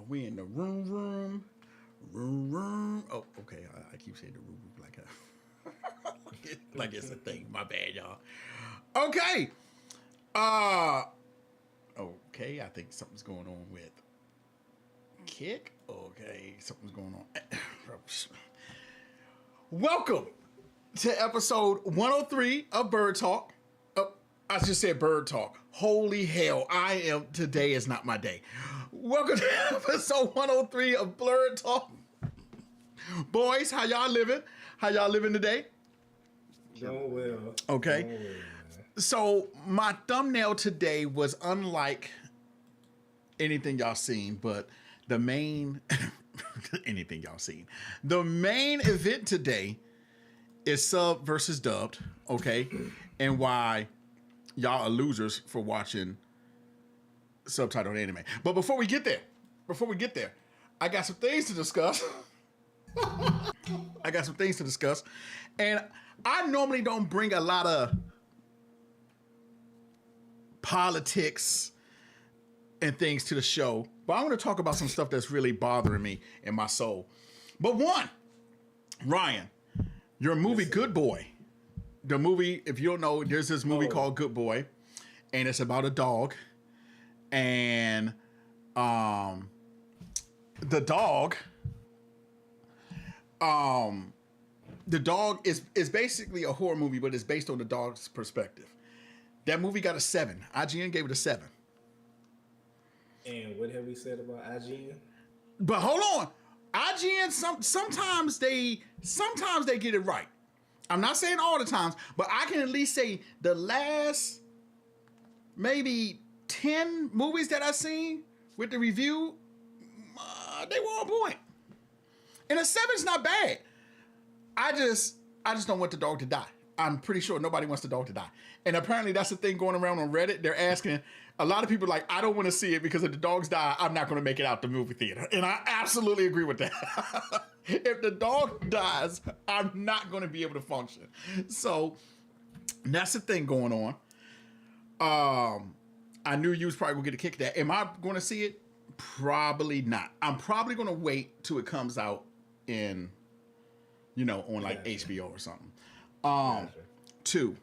We in the room. Oh, okay. I keep saying the room like it's a thing. My bad, y'all. Okay. Okay. I think something's going on with Kick. Okay, something's going on. Welcome to episode 103 of Bird Talk. I just said Bird Talk. Holy hell, today is not my day. Welcome to episode 103 of Blerd Talk. Boys, how y'all living? How y'all living today? Doing well. Okay. Doing well, so my thumbnail today was unlike anything y'all seen, but the main anything y'all seen. The main event today is sub versus dubbed, okay? And why y'all are losers for watching subtitled anime. But before we get there, I got some things to discuss. And I normally don't bring a lot of politics and things to the show, but I want to talk about some stuff that's really bothering me in my soul. But one, Ryan, your movie Good Boy. The movie, if you don't know, there's this movie called Good Boy, and it's about a dog, and the dog is basically a horror movie, but it's based on the dog's perspective. That movie got a 7. IGN gave it a 7. And what have we said about IGN? But hold on, IGN sometimes they get it right. I'm not saying all the times, but I can at least say the last maybe 10 movies that I've seen with the review, they were on point. And a 7's not bad. I just don't want the dog to die. I'm pretty sure nobody wants the dog to die. And apparently that's the thing going around on Reddit. They're asking, a lot of people are like, I don't want to see it because if the dogs die, I'm not going to make it out the movie theater. And I absolutely agree with that. If the dog dies, I'm not going to be able to function. So that's the thing going on. I knew you was probably going to get a kick at that. Am I going to see it? Probably not. I'm probably going to wait till it comes out in, on like HBO or something. Two,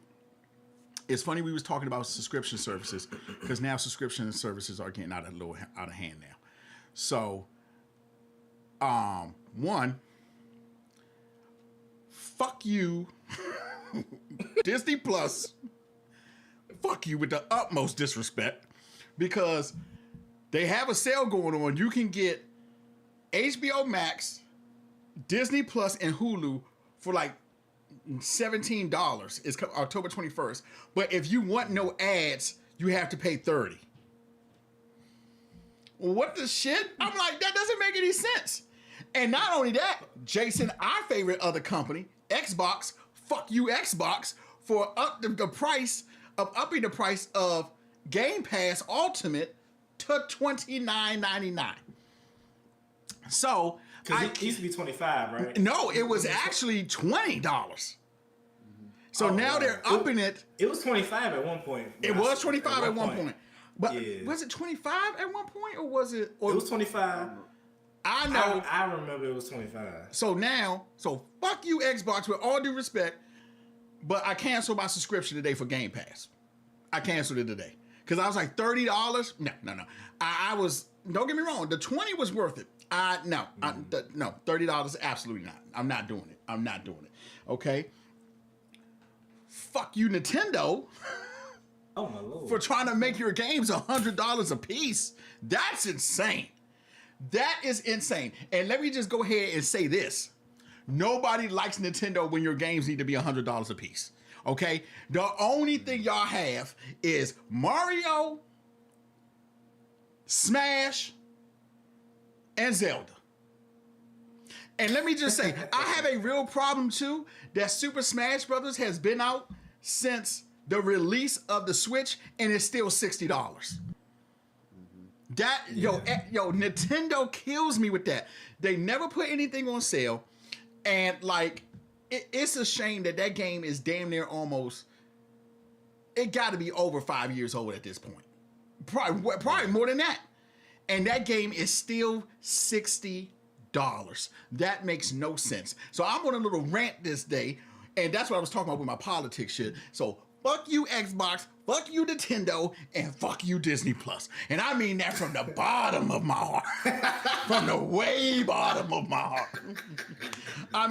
it's funny we was talking about subscription services because now subscription services are getting out of hand now. So, one, fuck you, Disney Plus. Fuck you with the utmost disrespect because they have a sale going on. You can get HBO Max, Disney Plus, and Hulu for like $17. It's October 21st. But if you want no ads, you have to pay $30. What the shit? I'm like, that doesn't make any sense. And not only that, Jason, our favorite other company, Xbox, fuck you Xbox, for upping the price of Game Pass Ultimate to $29.99. So it used to be $25, right? No, it was actually $20. So now they're upping it. It was $25 at one point. It was $25 at one point. But was it $25 at one point or was it? Or, it was $25. I know. I remember it was $25. So fuck you Xbox with all due respect, but I canceled my subscription today for Game Pass. I canceled it today. Because I was like $30. No. I was, don't get me wrong, the 20 was worth it. No, $30, absolutely not. I'm not doing it. Okay? Fuck you, Nintendo. Oh my Lord. For trying to make your games $100 a piece. That's insane. That is insane. And let me just go ahead and say this. Nobody likes Nintendo when your games need to be $100 a piece. Okay? The only thing y'all have is Mario, Smash, and Zelda. And let me just say, I have a real problem too that Super Smash Brothers has been out since the release of the Switch and it's still $60. Nintendo kills me with that. They never put anything on sale. And like, it's a shame that game is damn near almost, it got to be over 5 years old at this point. Probably more than that. and that game is still $60. That makes no sense. So I'm on a little rant this day, and that's what I was talking about with my politics shit. So fuck you, Xbox, fuck you, Nintendo, and fuck you, Disney Plus. And I mean that from the bottom of my heart. From the way bottom of my heart. I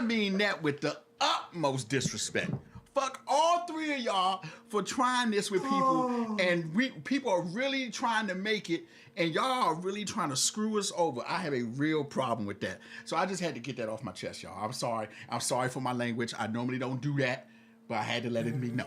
mean that with the utmost disrespect. Fuck all three of y'all for trying this with people, and people are really trying to make it, and y'all are really trying to screw us over. I have a real problem with that. So I just had to get that off my chest, y'all. I'm sorry. I'm sorry for my language. I normally don't do that, but I had to let it be known.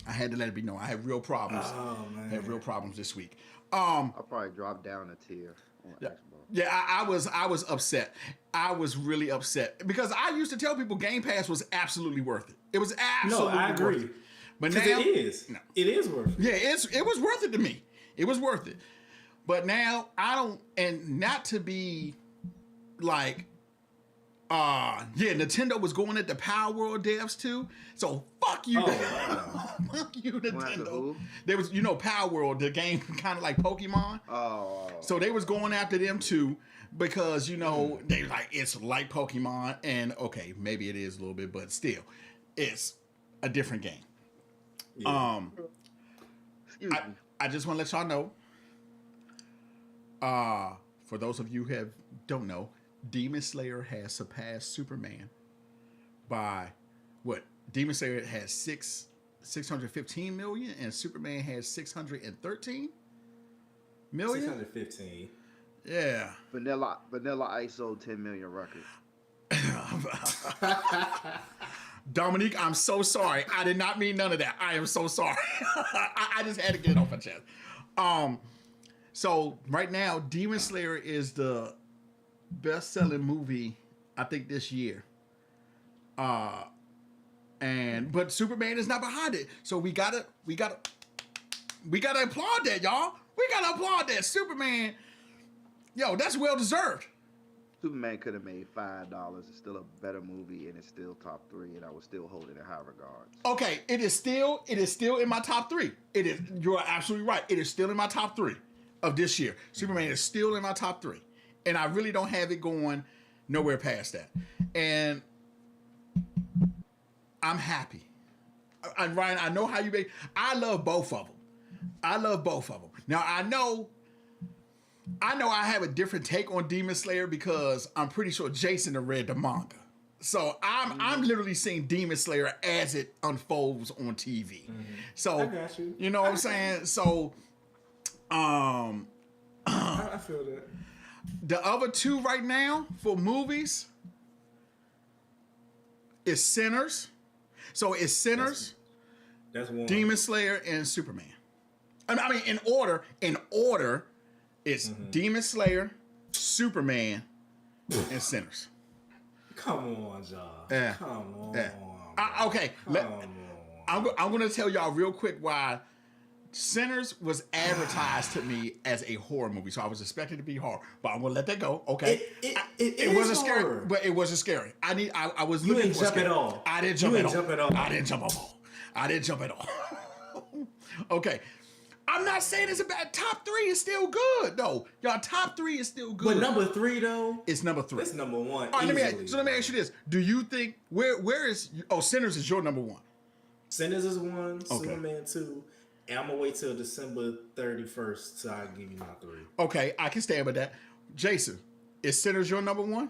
I have real problems. Oh, man. I have real problems this week. I'll probably drop down a tier on Xbox. Yeah, I was upset. I was really upset because I used to tell people Game Pass was absolutely worth it. It was absolutely I agree. worth it. But now it is. No. It is worth it. Yeah, it was worth it to me. It was worth it. But now I don't, and not to be like, Nintendo was going at the Power World devs too. So fuck you. Fuck you, Nintendo. There was, Power World, the game kind of like Pokemon. Oh. So they was going after them too because, they like, it's like Pokemon, and okay, maybe it is a little bit, but still, it's a different game. Yeah. I just want to let y'all know, for those of you who don't know, Demon Slayer has surpassed Superman by what? Demon Slayer has 615 million, and Superman has 613 million. 615. Yeah. Vanilla Ice sold 10 million records. Dominique, I'm so sorry. I did not mean none of that. I am so sorry. I just had to get it off my chest. So right now, Demon Slayer is the best-selling movie, I think, this year. But Superman is not behind it. So we gotta applaud that, y'all. We gotta applaud that. Superman, that's well deserved. Superman could have made $5. It's still a better movie, and it's still top 3, and I would still hold it in high regards. Okay, it is still in my top 3. It is. You're absolutely right. It is still in my top 3 of this year. Superman is still in my top 3, and I really don't have it going nowhere past that. And I'm happy. Ryan, I know how you make. I love both of them. Now I know I have a different take on Demon Slayer because I'm pretty sure Jason have read the manga. So I'm literally seeing Demon Slayer as it unfolds on TV. Mm-hmm. So I got you. You know what I'm saying? So I feel that. The other two right now for movies is Sinners. So it's Sinners, that's one. Demon Slayer, and Superman. I mean, in order, it's Demon Slayer, Superman, and Sinners. Come on, John. Yeah. Come on. Yeah. Okay. I'm going to tell y'all real quick why Sinners was advertised to me as a horror movie, so I was expecting it to be horror, but I'm going to let that go. Okay. It wasn't horror. scary, but it wasn't scary. I was You looking didn't for jump scary. at all. I didn't jump at all. Okay. I'm not saying it's a bad. Top 3 is still good, though. Y'all, top 3 is still good. But number 3, though? It's number 3. It's number 1. All right, let me ask you this. Do you think, where is, Sinners is your number 1? Sinners is 1, Superman 2, and I'm going to wait till December 31st till I give you my 3. Okay, I can stand with that. Jason, is Sinners your number 1?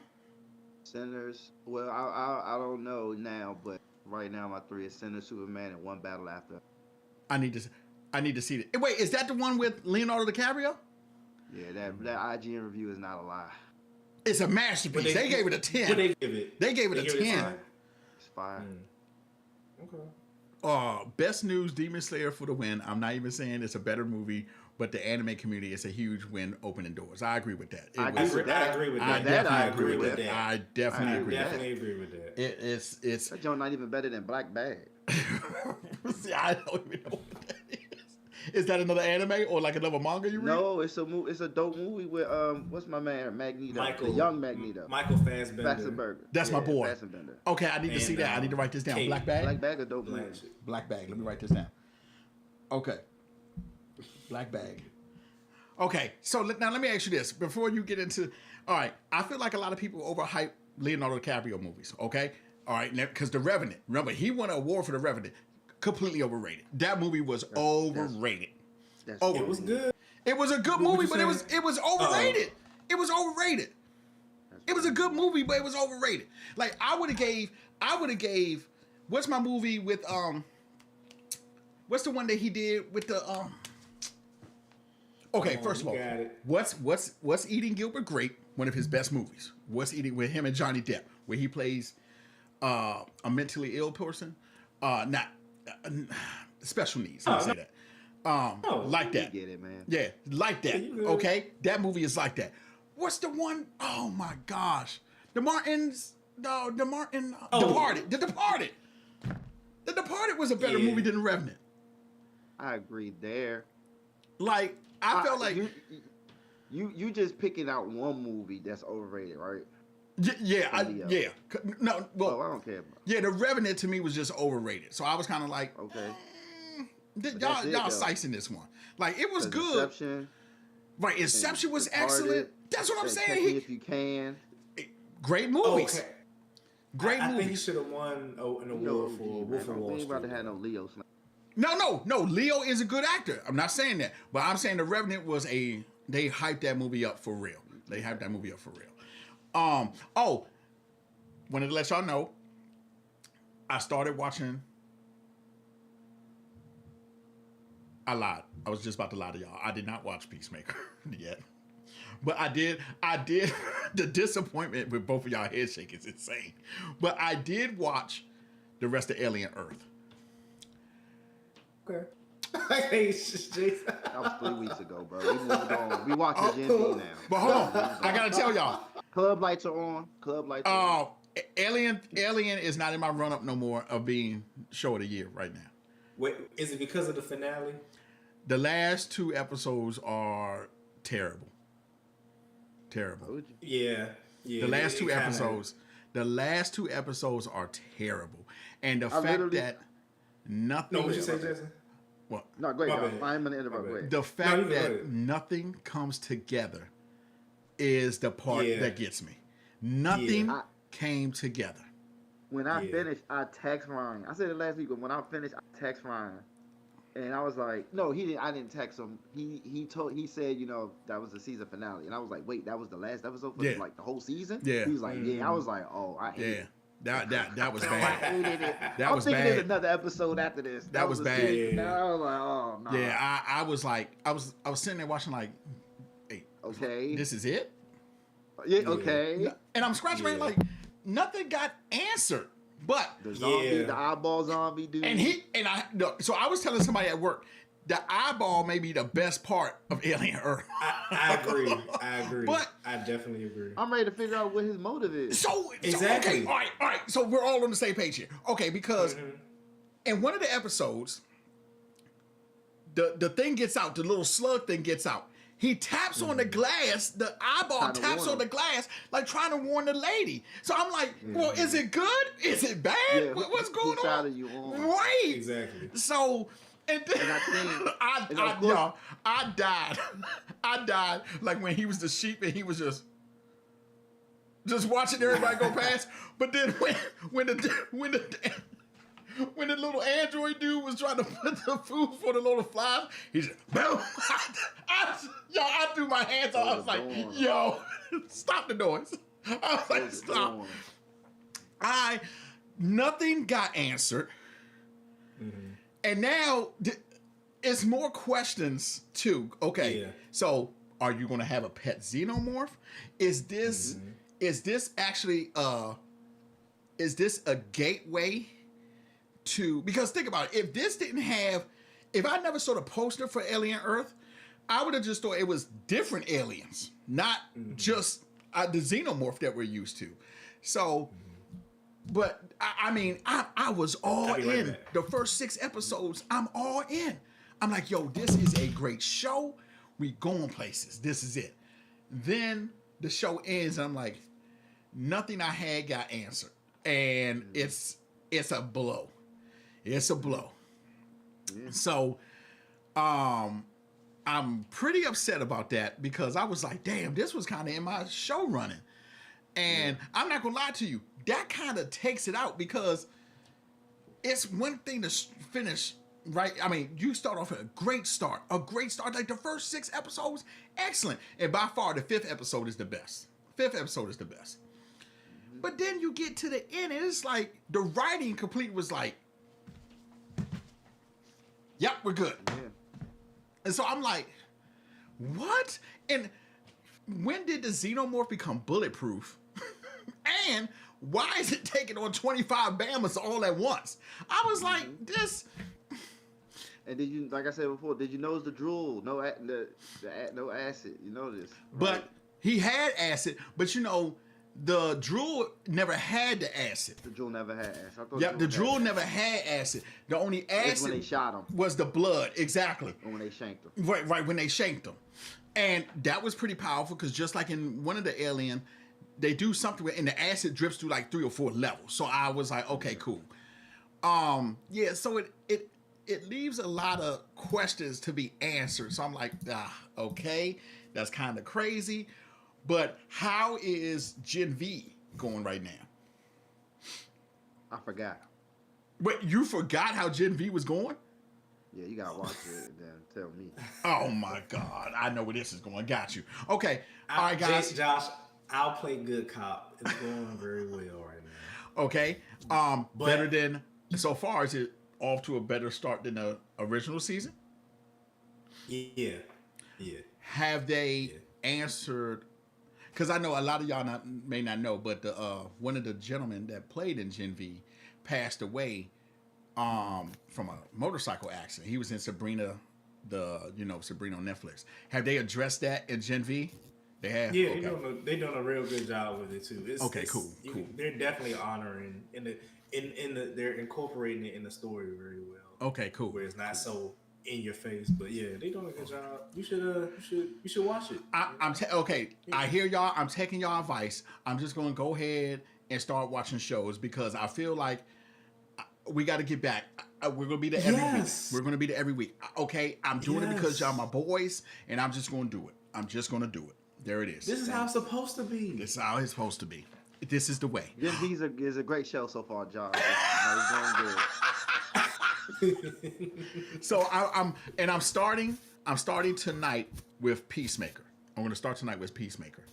Sinners, well, I don't know now, but right now my 3 is Sinners, Superman, and One Battle After. I need to see it. Wait, is that the one with Leonardo DiCaprio? Yeah, that IGN review is not a lie. It's a masterpiece. They gave it a 10. What they give it? They gave it a 10. It's fire. Okay. Best news, Demon Slayer for the win. I'm not even saying it's a better movie, but the anime community is a huge win opening doors. I agree with that. I agree with that. I agree with that. I definitely agree with that. It's that joint not even better than Black Bag. See, I don't even know what that is. Is that another anime or like another manga you read? No, it's a dope movie with what's my man Magneto, the young Magneto, Michael Fassbender. That's my boy. Okay, I need to see that. I need to write this down. Kate. Black Bag. Black Bag, a dope movie. Black Bag. Let me write this down. Okay. Black Bag. Okay, so now let me ask you this before you get into. All right, I feel like a lot of people overhype Leonardo DiCaprio movies. Okay, all right, because The Revenant. Remember, he won an award for The Revenant. Completely overrated. That movie was overrated. It was good. It was a good movie, but it was overrated. It was overrated. It was a good movie, but it was overrated. Like I would have gave. What's my movie with What's the one that he did with the Okay, first of all, what's Eating Gilbert Grape? One of his best movies. What's Eating with him and Johnny Depp, where he plays a mentally ill person, not special needs. Let me say that. Like that. Get it, man. Yeah, like that. Okay, that movie is like that. What's the one? Oh my gosh, Departed. The Departed was a better movie than The Revenant. I agree there. Like I felt like you just picking out one movie that's overrated, right? Yeah. No, well, I don't care about. Yeah, The Revenant to me was just overrated. So I was kind of like, okay, y'all sicing this one. Like it was good. Inception, right? Inception was excellent. That's what I'm saying. If you can, great movies. Okay. Great I movies. think he should have won an award for Wolf of Wall Street. About to have no Leo. No. Leo is a good actor. I'm not saying that, but I'm saying The Revenant was they hyped that movie up for real. They hyped that movie up for real. Wanted to let y'all know. I started watching. I lied. I was just about to lie to y'all. I did not watch Peacemaker yet. But I did. The disappointment with both of y'all head shake is insane. But I did watch the rest of Alien Earth. Okay. That was 3 weeks ago, bro. We moved on. We watching Gen Z now. But hold on. I gotta tell y'all. Club lights are on. Alien is not in my run-up no more of being show of the year right now. Wait, is it because of the finale? The last 2 episodes are terrible. Terrible. Yeah. The last 2 episodes. The last 2 episodes are terrible. And the fact that nothing. No, what you say, Jason? What? No, go ahead. I'm gonna interrupt. The fact that nothing comes together is the part that gets me. Nothing came together. When I finished, I text Ryan. I said it last week, but when I finished, I text Ryan, and I was like, "No, he didn't. I didn't text him. He said, that was the season finale." And I was like, "Wait, that was the last episode for like the whole season?" Yeah. He was like, "Yeah." I was like, "Oh, I hate it." That was bad. That was bad. There's another episode after this. That was bad. I was like, "Oh no." Yeah, I was like, I was sitting there watching like, hey, okay, this is it. Yeah, okay. And I'm scratching my head like nothing got answered. But the zombie, the eyeball zombie dude. So I was telling somebody at work, the eyeball may be the best part of Alien Earth. I agree. But I definitely agree. I'm ready to figure out what his motive is. So exactly. Okay, all right. So we're all on the same page here. Okay, because in one of the episodes, the thing gets out, the little slug thing gets out. He taps on the glass, the eyeball taps on the glass, like trying to warn the lady. So I'm like, well, is it good? Is it bad? Yeah, What's going on? Are you on? Right. Exactly. So, and I died. I died like when he was the sheep and he was just watching everybody go past. But then when the little android dude was trying to put the food for the little flies, he just boom. I threw my hands off. I was like, yo, stop the noise. I was like, stop. Nothing got answered. Mm-hmm. And now it's more questions too. Okay, so are you going to have a pet xenomorph? Is this actually is this a gateway to, because think about it, if I never saw the poster for Alien Earth, I would have just thought it was different aliens, not just the xenomorph that we're used to. So, but I was all in. The first 6 episodes, I'm all in. I'm like, yo, this is a great show. We going places. This is it. Then the show ends, and I'm like, nothing I had got answered, and it's a blow. It's a blow. Yeah. So, I'm pretty upset about that because I was like, damn, this was kind of in my show running. And I'm not going to lie to you, that kind of takes it out because it's one thing to finish, right? I mean, you start off with a great start. Like the first 6 episodes, excellent. And by far, the 5th episode is the best. But then you get to the end, and it's like the writing complete was like, yep, we're good. Yeah. And so I'm like, what? And when did the xenomorph become bulletproof? And why is it taking on 25 Bamas all at once? I was like, this. And did you, like I said before, did you notice the drool? No acid. You know this. Right? But he had acid, but you know, the drool never had the acid. The drool never had acid. I thought yep, the drool never had acid. The only acid when they shot him was the blood. Exactly. Or when they shanked him. Right, when they shanked him. And that was pretty powerful because just like in one of the Alien, they do something where, and the acid drips through like 3 or 4 levels. So I was like, okay, cool. Yeah, so it leaves a lot of questions to be answered. So I'm like, okay, that's kind of crazy. But how is Gen V going right now? I forgot. Wait, you forgot how Gen V was going? Yeah, you gotta watch it and then tell me. Oh my God, I know where this is going. Got you. Okay, all right, guys. Josh, I'll play good cop. It's going very well right now. Okay, better than so far. Is it off to a better start than the original season? Yeah. Have they answered? Because I know a lot of y'all may not know, but the one of the gentlemen that played in Gen V passed away from a motorcycle accident. He was in Sabrina, Sabrina on Netflix. Have they addressed that in Gen V? They have. Yeah, okay. they're doing a real good job with it too. Cool. They're definitely honoring they're incorporating it in the story very well. Okay, cool. Where it's not so in your face, but yeah, they doing a good job. You should watch it. I hear y'all. I'm taking y'all advice. I'm just going to go ahead and start watching shows because I feel like we got to get back. We're going to be there every week. We're going to be there every week. Okay, I'm doing it because y'all my boys, and I'm just going to do it. I'm just going to do it. There it is. This is how it's supposed to be. This is how it's supposed to be. This is the way. Gen V is a great show so far, John. It's going good. So I'm starting tonight with Peacemaker. I'm going to start tonight with Peacemaker.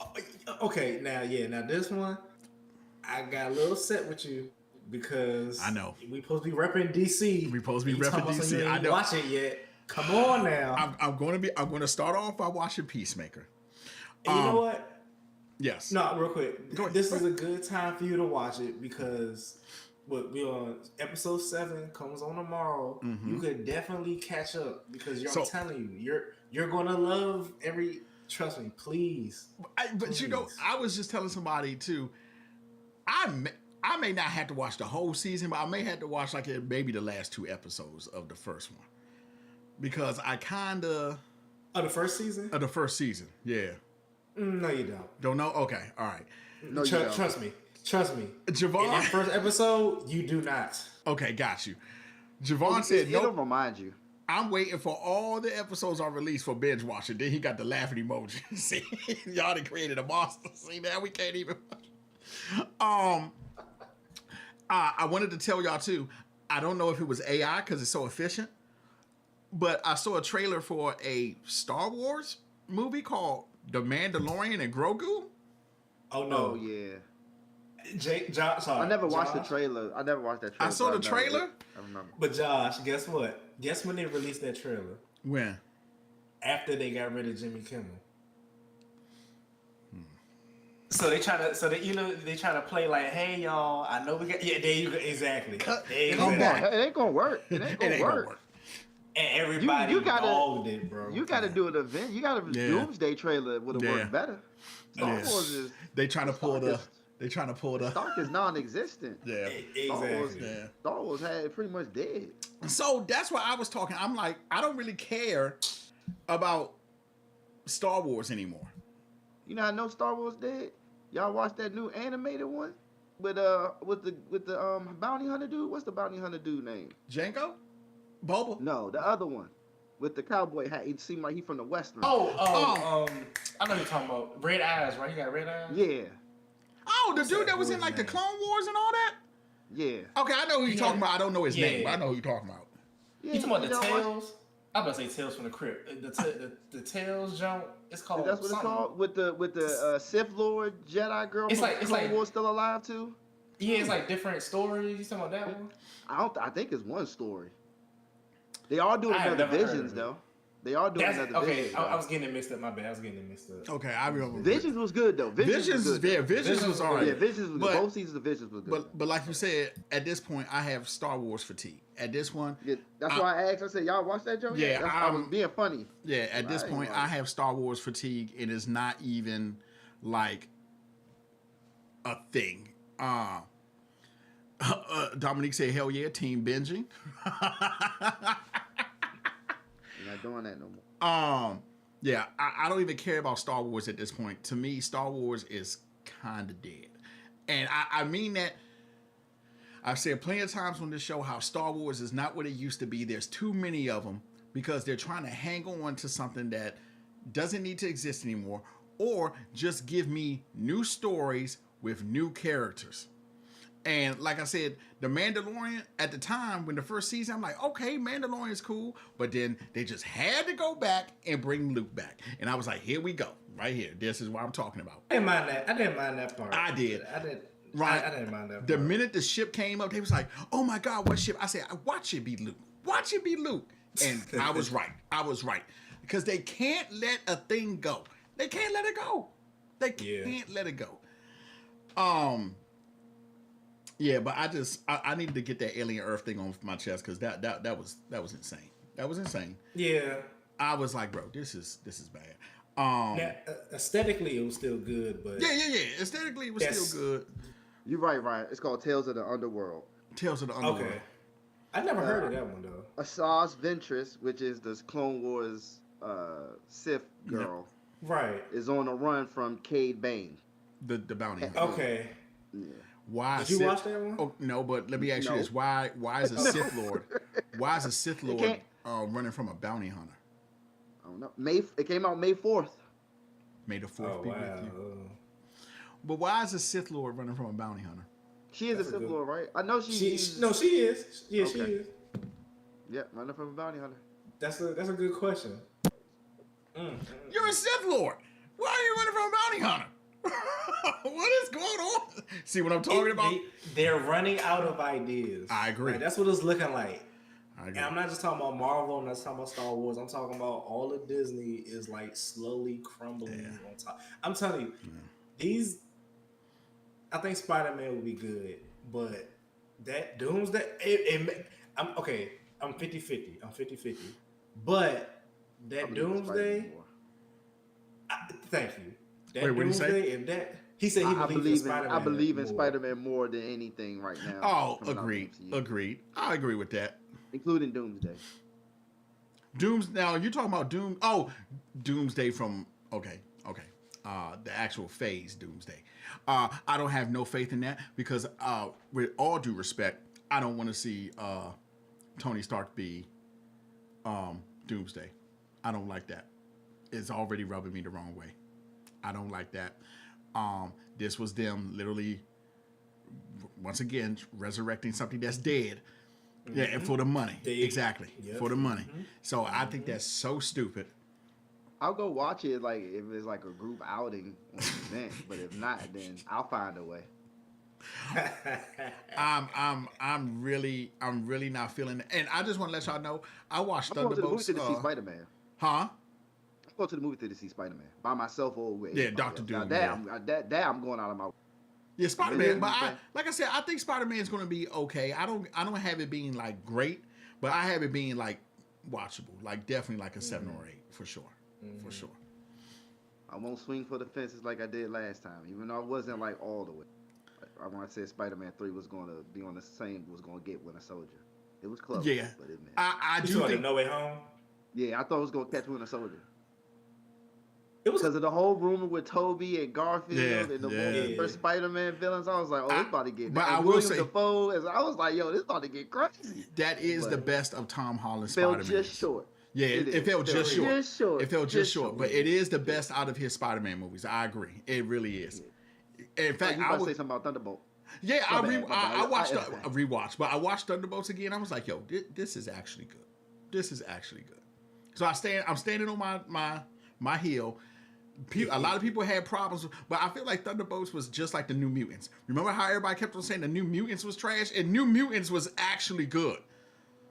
Okay, now this one, I got a little set with you because I know we supposed to be repping DC. We supposed to be repping DC. I know. Watch it yet? Come on now. I'm going to start off by watching Peacemaker. And you know what? Yes. No, real quick. This is a good time for you to watch it because we on episode 7 comes on tomorrow. Mm-hmm. You could definitely catch up because I'm telling you, you're gonna love every. Trust me, please. But you know, I was just telling somebody too. I may not have to watch the whole season, but I may have to watch like maybe the last 2 episodes of the first one because I kind of. Of the first season. Of the first season, yeah. No, you don't. Don't know? Okay, all right. No, trust me. Javon, in that first episode, you do not. Okay, got you. Javon said, "No." It'll remind you. I'm waiting for all the episodes are released for binge watching. Then he got the laughing emoji. See, y'all done created a monster. See, now we can't even. I wanted to tell y'all too. I don't know if it was AI because it's so efficient, but I saw a trailer for a Star Wars movie called The Mandalorian and Grogu. Oh no! Oh yeah. Sorry, I never watched the trailer. I never watched that trailer. I saw the trailer. I remember. But Josh, guess what? Guess when they released that trailer? When? After they got rid of Jimmy Kimmel. So they try to play like, hey y'all, I know we got there you go exactly. It ain't gonna work. It ain't gonna work. And everybody involved it, bro. You gotta do an event. You gotta Doomsday trailer would have worked better. Star Wars is they trying to pull the Stark is non-existent. Yeah, exactly. Star Wars had pretty much dead. So that's why I was talking. I'm like, I don't really care about Star Wars anymore. You know, I know Star Wars dead. Y'all watch that new animated one with the bounty hunter dude. What's the bounty hunter dude name? Jango? Boba? No, the other one with the cowboy hat. He seemed like he from the western. I know you're talking about red eyes, right? He got red eyes. Yeah. Oh, the dude that was in like the Clone Wars and all that. Yeah. Okay, I know who you're talking about. I don't know his name, but I know who you're talking about. Yeah, you talking about the Tales? I'm about to say Tales from the Crypt. The Tales jump. It's called. That's what it's called with the Sith Lord Jedi girl. It's like Clone Wars still alive too. Yeah, it's like different stories. You talking about that one? I think it's one story. They are doing another Visions though. They are doing another Visions. I was getting it mixed up. My bad. I was getting it mixed up. Okay, I remember. Visions was good though. Visions was good. Visions was alright. Yeah, Visions was good. Both seasons of Visions was good. But like you said, at this point, I have Star Wars fatigue. At this one, yeah, that's why I asked. I said, "Y'all watch that joke?" Yeah, I was being funny. Yeah, at this point, I have Star Wars fatigue. It is not even like a thing. Dominique said, "Hell yeah, team binging." You're not doing that no more. Yeah, I don't even care about Star Wars at this point. To me, Star Wars is kind of dead, and I mean that. I've said plenty of times on this show how Star Wars is not what it used to be. There's too many of them because they're trying to hang on to something that doesn't need to exist anymore, or just give me new stories with new characters. And like I said, The Mandalorian, at the time, when the first season, I'm like, okay, Mandalorian's cool. But then they just had to go back and bring Luke back. And I was like, here we go. Right here. This is what I'm talking about. I didn't mind that part. I did. Right. I didn't mind that part. The minute the ship came up, they was like, oh my God, what ship? I said, watch it be Luke. Watch it be Luke. And I was right. Because they can't let a thing go. They can't let it go. They can't let it go. Yeah, but I needed to get that Alien Earth thing off my chest because that was insane. That was insane. Yeah. I was like, bro, this is bad. Now, aesthetically, it was still good, but yeah. Aesthetically, it was still good. You're right, Ryan. It's called Tales of the Underworld. Tales of the Underworld. Okay. I never heard of that one though. Asajj Ventress, which is this Clone Wars Sith girl, right, is on a run from Cade Bane, the bounty hunter. Okay. Yeah. Why? Did you watch that one? Oh no, but let me ask you this: Why is a Sith Lord? Why is a Sith Lord running from a bounty hunter? I don't know. It came out May 4th. May the 4th be with you. But why is a Sith Lord running from a bounty hunter? She is a Sith Lord, right? I know she is. No, she is. Yeah, she is. Yeah, running from a bounty hunter. That's a good question. You're a Sith Lord. Why are you running from a bounty hunter? What is going on? See what I'm talking about? They're running out of ideas. I agree. Right? That's what it's looking like. I agree. And I'm not just talking about Marvel. I'm not just talking about Star Wars. I'm talking about all of Disney is like slowly crumbling on top. I'm telling you, these. I think Spider-Man will be good, but that Doomsday. I'm okay. I'm 50-50. I'm 50-50. But that Doomsday. Thank you. That Wait, what did he say? And that he said he believes in Spider-Man. I believe in Spider-Man more than anything right Oh, now. agreed. I agree with that. Including Doomsday. Now you're talking about Doomsday from the actual phase Doomsday. I don't have no faith in that because with all due respect, I don't want to see Tony Stark be Doomsday. I don't like that. It's already rubbing me the wrong way. I don't like that. This was them literally, once again, resurrecting something that's dead. Mm-hmm. Yeah, and for the money. Exactly. Yep. For the money. Mm-hmm. So I think that's so stupid. I'll go watch it like if it's like a group outing on an event, but if not, then I'll find a way. I'm really not feeling it. And I just want to let y'all know I watched Thunderbolts. I'm going to the movie theater to see Spider-Man. Huh? I'm going to the movie theater to see Spider-Man by myself or with Dr. Doom. I'm going out of my way. Yeah, Spider-Man, but like I said, I think Spider-Man is going to be okay. I don't have it being like great, but I have it being like watchable, like definitely like a 7 or 8 for sure, for sure. I won't swing for the fences like I did last time, even though I wasn't like all the way. I want to say Spider-Man 3 was going to be on the same, was going to get Winter Soldier. It was close. Yeah, but it meant. I do think No Way Home. Yeah, I thought it was going to catch Winter Soldier. It was because of the whole rumor with Toby and Garfield and the first Spider-Man villains. I was like, it's about to get. But I will say, Dafoe, I was like, yo, this about to get crazy. That is the best of Tom Holland's Spider-Man. Fell just short. Yeah, it felt just short. Just short. It felt just short, but it is the best out of his Spider-Man movies. I agree. It really is. Yeah. In fact, you about to say something about Thunderbolt? Yeah, I watched a rewatch, but I watched Thunderbolts again. I was like, yo, this is actually good. This is actually good. So I'm standing on my heel. A lot of people had problems, but I feel like Thunderbolts was just like the New Mutants. Remember how everybody kept on saying the New Mutants was trash, and New Mutants was actually good.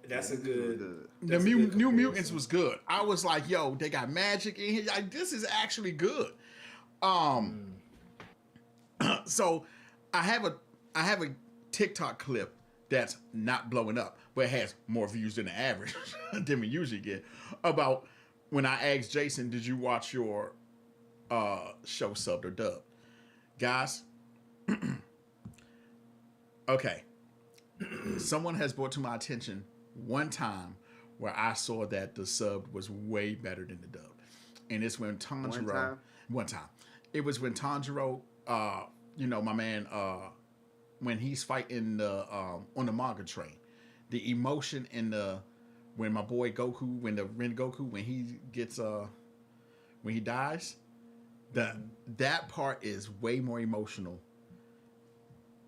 That's a good. The New Mutants was good. I was like, yo, they got magic in here. Like, this is actually good. So I have a TikTok clip that's not blowing up, but it has more views than the average than we usually get, about when I asked Jason, did you watch your show subbed or dubbed? Guys, okay. Someone has brought to my attention one time where I saw that the subbed was way better than the dubbed. And it's when Tanjiro... One time. It was when Tanjiro, my man, when he's fighting on the manga train. The emotion in when my boy Goku, when the Ren Goku, when he gets... when he dies... That part is way more emotional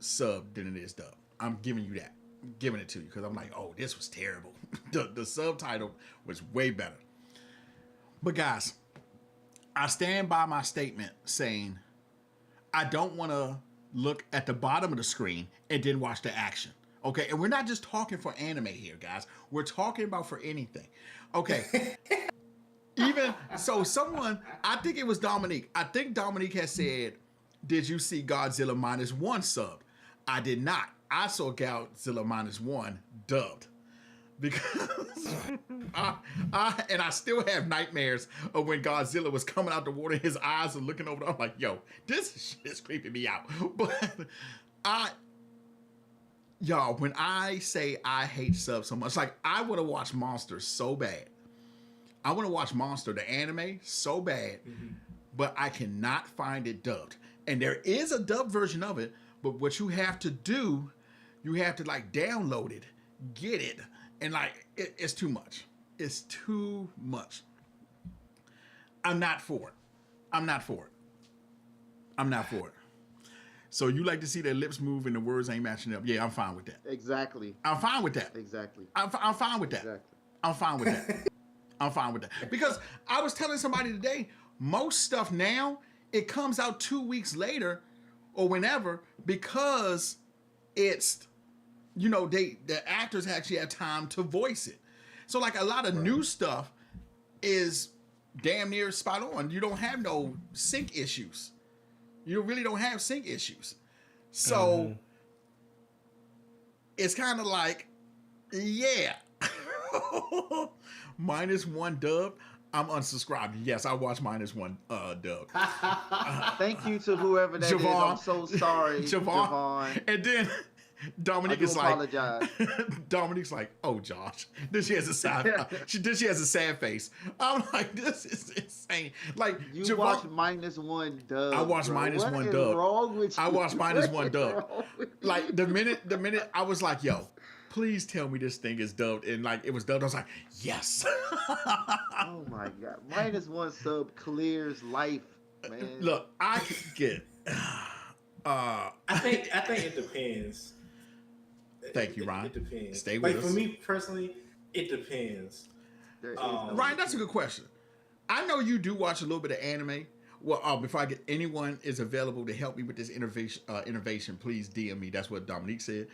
subbed than it is dubbed. I'm giving you that. I'm giving it to you because I'm like, oh, this was terrible. The subtitle was way better. But guys, I stand by my statement saying I don't want to look at the bottom of the screen and then watch the action. Okay, and we're not just talking for anime here, guys. We're talking about for anything. Okay. Even so, I think it was Dominique. I think Dominique has said, did you see Godzilla -1 sub? I did not. I saw Godzilla -1 dubbed. Because I still have nightmares of when Godzilla was coming out the water, his eyes are looking over. I'm like, yo, this shit is creeping me out. But y'all, when I say I hate subs so much, like I want to watch Monsters so bad. I want to watch Monster, the anime, so bad, but I cannot find it dubbed. And there is a dubbed version of it, but what you have to do, you have to like download it, get it, and like it's too much. It's too much. I'm not for it. I'm not for it. So you like to see their lips move and the words ain't matching up? Yeah, I'm fine with that. Exactly. I'm fine with that. Exactly. I'm fine with that. Exactly. I'm fine with that. I'm fine with that. Because I was telling somebody today, most stuff now, it comes out 2 weeks later or whenever because it's, the actors actually had time to voice it. So like a lot of new stuff is damn near spot on. You don't have no sync issues. You really don't have sync issues. So it's kind of like, yeah. -1 dub. I'm unsubscribed. Yes, I watched -1 dub. Thank you to whoever that is. I'm so sorry, Javon. And then Dominique is apologize. like, Dominique's like, oh, Josh. Then she has a sad. She has a sad face. I'm like, this is insane. Like you watched -1 dub. I watched -1 dub. What is wrong with you? I watched -1 dub. Like the minute I was like, yo. Please tell me this thing is dubbed, and like it was dubbed. I was like, yes. Oh my god, -1 sub clears life, man. Look, I can get. I think it depends. Thank you, Ryan. It depends. Stay with us. For me personally, it depends. Ryan, that's a good question. I know you do watch a little bit of anime. Well, before I get anyone is available to help me with this innovation, please DM me. That's what Dominique said.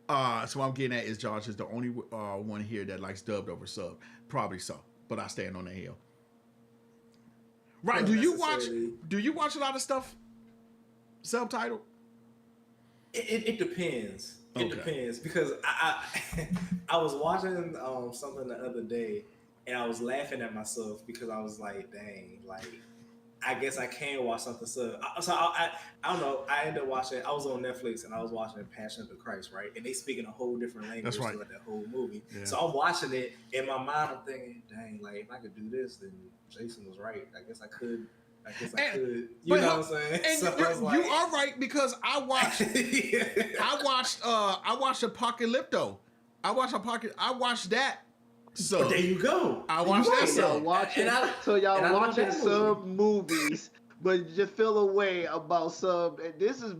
So what I'm getting at is Josh is the only one here that likes dubbed over sub. Probably so, but I stand on the hill. Right? Do you watch a lot of stuff subtitled? It depends. It depends because I was watching something the other day and I was laughing at myself because I was like, dang, like. I guess I can watch something sub. So I don't know. I ended up watching. I was on Netflix and I was watching Passion of the Christ, right? And they speak in a whole different language. That's right. Like that whole movie. Yeah. So I'm watching it in my mind. I'm thinking, dang, like if I could do this, then Jason was right. I guess I could. You know what I'm saying? And so you are right because I watched. I watched Apocalypto. I watched that So there you go. I watched that sub. So y'all and watching sub movies, but you feel a way about sub. And this is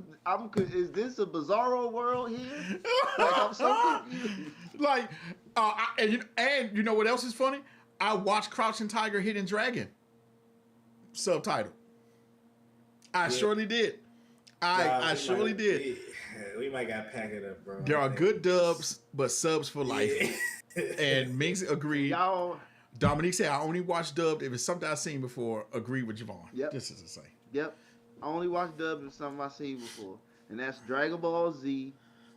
is this a bizarro world here? Like I'm so confused. Like, and you know what else is funny? I watched Crouching Tiger, Hidden Dragon subtitle. I surely did. I surely did. We might got to pack it up, bro. There are good dubs, but subs for life. And Minx agreed. Dominique said, I only watch dubbed if it's something I've seen before. Agree with Javon. Yep. This is the same. Yep. I only watch dubbed if something I've seen before. And that's Dragon Ball Z,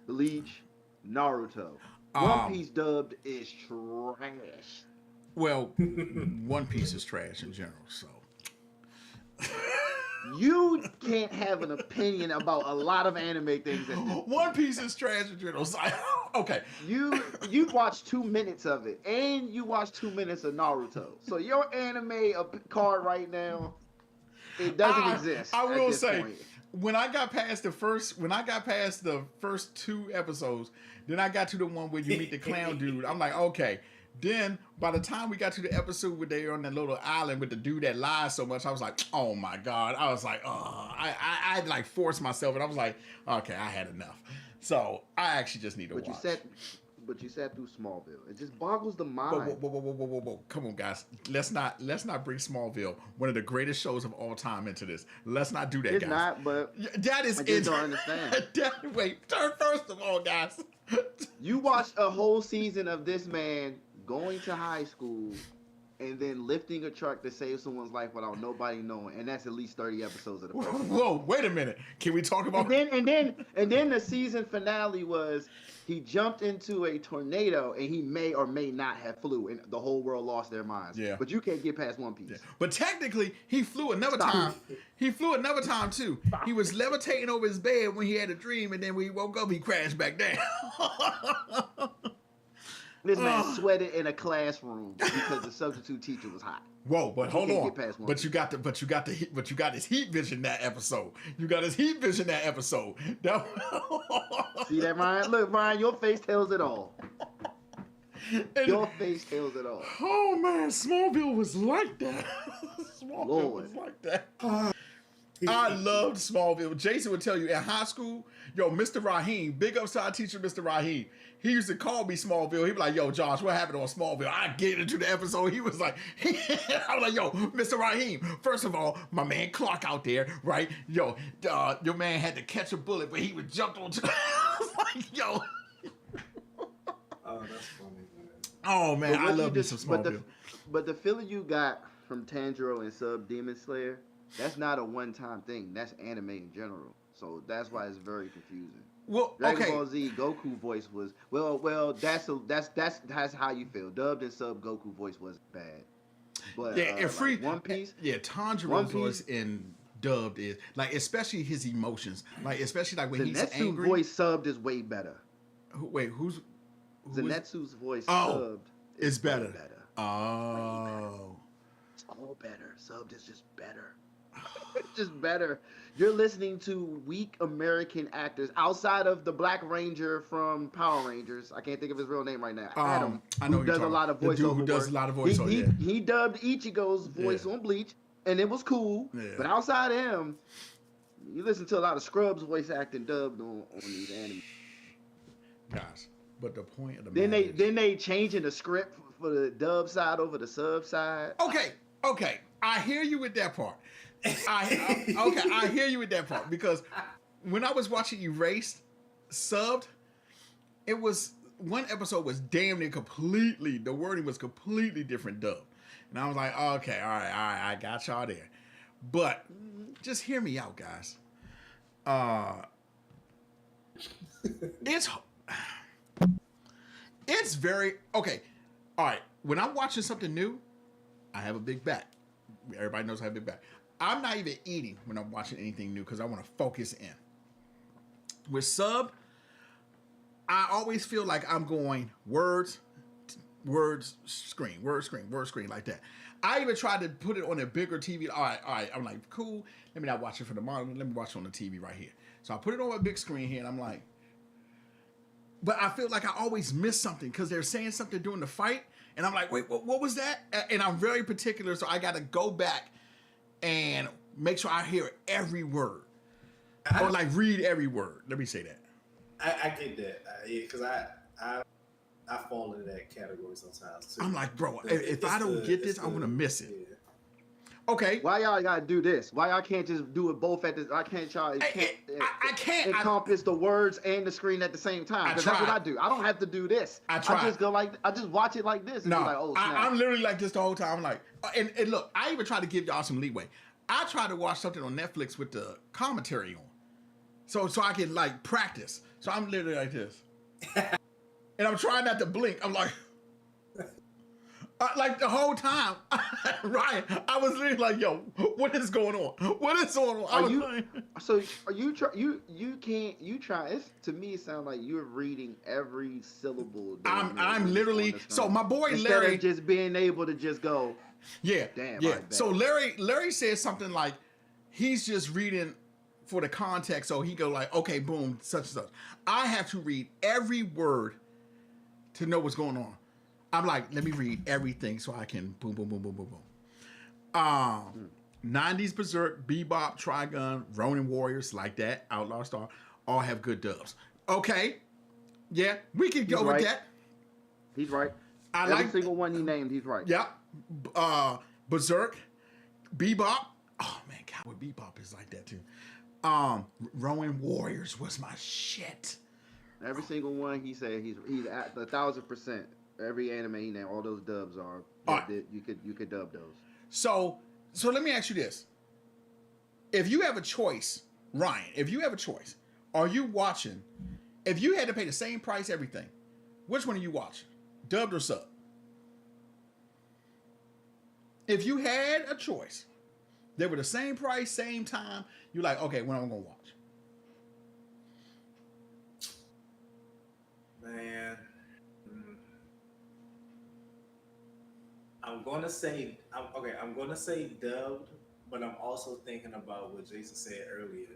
Bleach, Naruto. One Piece dubbed is trash. Well, One Piece is trash in general, so. You can't have an opinion about a lot of anime things. One Piece is trash in general. So okay. You watched 2 minutes of it, and you watched 2 minutes of Naruto. So your anime card right now, it doesn't exist. I will say, when I got past the first 2 episodes, then I got to the one where you meet the clown dude. I'm like, okay. Then by the time we got to the episode where they were on that little island with the dude that lies so much, I was like, oh my God. I was like, I like forced myself, and I was like, okay, I had enough. So I actually just need to watch. But you sat through Smallville. It just boggles the mind. Whoa. Come on, guys. Let's not bring Smallville, one of the greatest shows of all time, into this. Let's not do that, guys. It's not, but that is I just don't understand. First of all, guys. You watched a whole season of this man going to high school and then lifting a truck to save someone's life without nobody knowing, and that's at least 30 episodes of the program. Whoa, wait a minute. Can we talk about and then the season finale was he jumped into a tornado and he may or may not have flew, and the whole world lost their minds. Yeah. But you can't get past One Piece. Yeah. But technically, he flew another time. He flew another time too. He was levitating over his bed when he had a dream, and then when he woke up, he crashed back down. This man sweated in a classroom because the substitute teacher was hot. Whoa, but hold on. But you got his heat vision that episode. You got his heat vision that episode. See that, Ryan? Look, Ryan, your face tells it all. Your face tells it all. Oh man, Smallville was like that. Smallville was like that. I loved Smallville. Jason would tell you in high school, yo, Mr. Raheem, big ups to our teacher, Mr. Raheem. He used to call me Smallville. He'd be like, yo, Josh, what happened on Smallville? I get into the episode. He was like, I was like, yo, Mr. Raheem, first of all, my man Clark out there, right? Yo, your man had to catch a bullet, but he would jump onto the... I was like, yo. Oh, that's funny, man. Oh, man, I love me some Smallville. But the feeling you got from Tanjiro and Sub Demon Slayer, that's not a one-time thing. That's anime in general. So that's why it's very confusing. Well, Dragon Ball Z Goku voice was that's how you feel. Dubbed and sub Goku voice was bad. But yeah, and free like One Piece. Yeah, Tanjiro's voice in dubbed is like, especially his emotions, like especially like when he's angry. Zenitsu's voice subbed is way better. Who's Zenitsu's voice subbed is better. Better. Oh, it's all better. Subbed is just better. It's just better. You're listening to weak American actors outside of the Black Ranger from Power Rangers. I can't think of his real name right now. Adam, I know who does a lot of voiceover. Who does a lot of voiceover. He dubbed Ichigo's voice on Bleach, and it was cool. Yeah. But outside of him, you listen to a lot of Scrubs voice acting dubbed on these anime. Guys, but the point of the then they changing the script for the dub side over the sub side. Okay, I hear you with that part. I hear you with that part, because when I was watching Erased subbed, it was one episode was damn near completely, the wording was completely different dubbed, and I was like, okay, all right, I got y'all there, but just hear me out, guys. It's very okay. All right, when I'm watching something new, I have a big back. Everybody knows I have a big back. I'm not even eating when I'm watching anything new because I want to focus in. With sub, I always feel like I'm going words, screen, like that. I even tried to put it on a bigger TV. All right. I'm like, cool. Let me not watch it for the monitor. Let me watch it on the TV right here. So I put it on a big screen here, and I'm like, but I feel like I always miss something because they're saying something during the fight, And I'm like, wait, what was that? And I'm very particular, so I got to go back and make sure I hear every word. Or like read every word. Let me say that. I get that. Because I fall into that category sometimes too. I'm like, bro, if I don't get this, I'm going to miss it. Yeah. Okay. Why y'all gotta do this? Why y'all can't just do it both at the? I can't encompass the words and the screen at the same time. Because that's what I do. I don't have to do this. I just watch it like this. And be like, oh, snap. I'm literally like this the whole time. I'm like, and look, I even try to give y'all some leeway. I try to watch something on Netflix with the commentary on, so I can like practice. So I'm literally like this, and I'm trying not to blink. I'm like. Like the whole time, Ryan, I was literally like, "Yo, what is going on? What is going on?" You try? It's, to me, it sounds like you're reading every syllable. I'm literally. So my boy Instead Larry of just being able to just go. Yeah, damn. Yeah. So Larry says something like, he's just reading for the context, so he go like, "Okay, boom, such and such." I have to read every word to know what's going on. I'm like, let me read everything so I can boom, boom, boom, boom, boom, boom. 90s Berserk, Bebop, Trigun, Ronin Warriors, like that, Outlaw Star, all have good dubs. Okay. Yeah, we can go with that. He's right. Every single one he named, he's right. Yeah. Berserk, Bebop. Oh, man, Cowboy Bebop is like that, too. Ronin Warriors was my shit. Every single one he said, he's at 1,000%. Every anime he named, all those dubs are. You could dub those. So let me ask you this: if you have a choice, Ryan, are you watching? If you had to pay the same price, everything, which one are you watching, dubbed or sub? If you had a choice, they were the same price, same time. You're like, okay, when am I gonna watch? Man. I'm gonna say dubbed, but I'm also thinking about what Jason said earlier.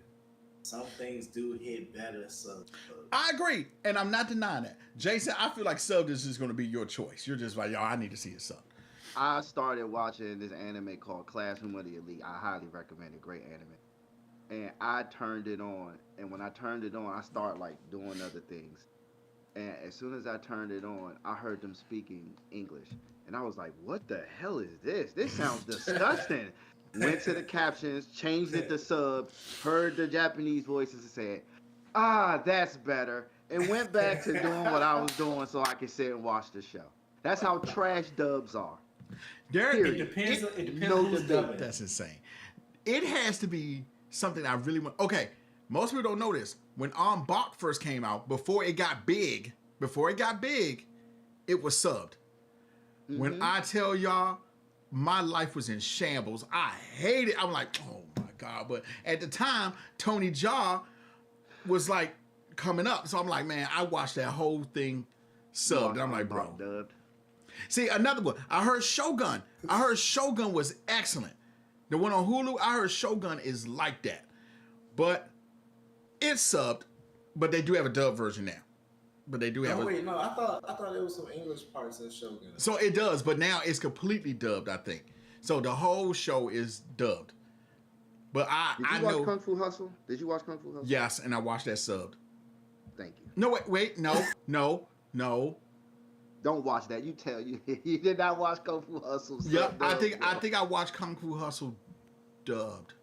Some things do hit better subbed. I agree, and I'm not denying that. Jason, I feel like subbed is just gonna be your choice. You're just like, yo, I need to see it subbed. I started watching this anime called Classroom of the Elite. I highly recommend it. Great anime. And I turned it on, and when I turned it on, I started like doing other things. And as soon as I turned it on, I heard them speaking English. And I was like, what the hell is this? This sounds disgusting. Went to the captions, changed it to sub, heard the Japanese voices and said, that's better. And went back to doing what I was doing so I could sit and watch the show. That's how trash dubs are. It depends on who's dubbing. That's insane. It has to be something I really want. Okay, most people don't know this. When Bach first came out, before it got big, it was subbed. Mm-hmm. When I tell y'all, my life was in shambles. I hated it. I'm like, oh my God. But at the time, Tony Jaa was like coming up. So I'm like, man, I watched that whole thing subbed. And I'm like, bro. Dubbed. See, another one. I heard Shogun. Was excellent. The one on Hulu, I heard Shogun is like that. But it's subbed, but they do have a dub version now. But they do have. I thought there was some English parts in Shogun. So it does, but now it's completely dubbed, I think. So the whole show is dubbed. But Did you watch Kung Fu Hustle? Did you watch Kung Fu Hustle? Yes, and I watched that subbed. Thank you. No, wait, no. Don't watch that. You did not watch Kung Fu Hustle. Yeah, I think I watched Kung Fu Hustle dubbed.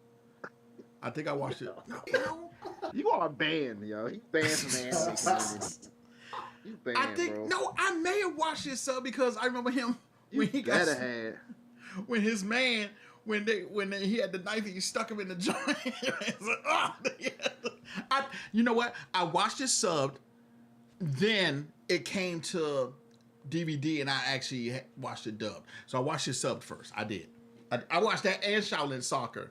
I think I watched it. No. You are banned, yo. You banned from the anime community. You banned, I think, bro. No, I may have watched it, sub, because I remember him when he got when his man when he had the knife, he stuck him in the joint. You know what? I watched it subbed. Then it came to DVD, and I actually watched it dubbed. So I watched it subbed first. I did. I watched that and Shaolin Soccer.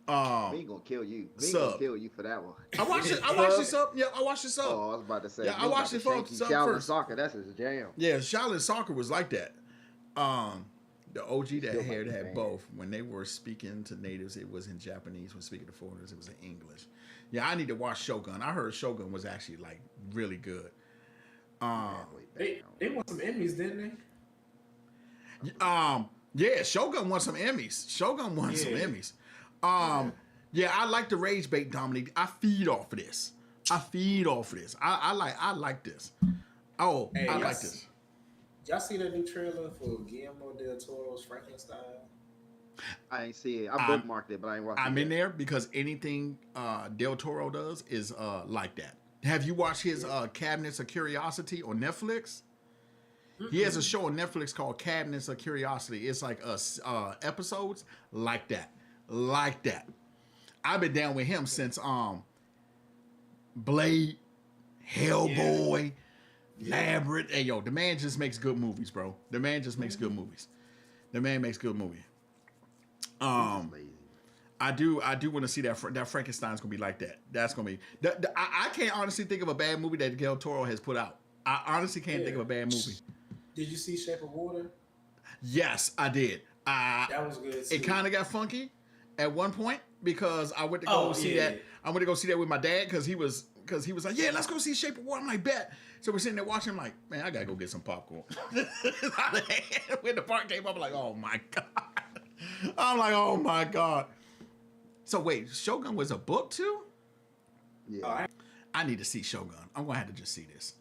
Me gonna kill you. Me gonna kill you for that one. I watched it sub. Yeah, I watched it sub. Oh, I was about to say. Yeah, I watched it sub first. Soccer, that's his jam. Yeah, Shaolin Soccer was like that. The OG that had both. When they were speaking to natives, it was in Japanese. When speaking to foreigners, it was in English. Yeah, I need to watch Shogun. I heard Shogun was actually like really good. They won some Emmys, didn't they? Yeah, Shogun won some Emmys. Shogun won some Emmys. Yeah, I like the rage bait, Dominique. I feed off of this. I like this. Oh, hey, I like this. Y'all see the new trailer for Guillermo del Toro's Frankenstein? I ain't see it. I bookmarked it, but I ain't watched it. I'm in there because anything Del Toro does is like that. Have you watched his Cabinets of Curiosity on Netflix? Mm-hmm. He has a show on Netflix called Cabinets of Curiosity. It's like episodes like that. I've been down with him since Blade, Hellboy, Labyrinth. Hey, yo, the man just makes good movies, bro. The man makes good movies. I do want to see that Frankenstein's gonna be like that. That's gonna be. I can't honestly think of a bad movie that Del Toro has put out. I honestly can't think of a bad movie. Did you see Shape of Water? Yes, I did. That was good too. It kind of got funky at one point because I went to go see that. I went to go see that with my dad because he was like, yeah, let's go see Shape of Water. I'm like, bet. So we're sitting there watching. I'm like, man, I gotta go get some popcorn. When the part came up, I'm like, oh my god. So wait, Shogun was a book too? Yeah. I need to see Shogun. I'm gonna have to just see this.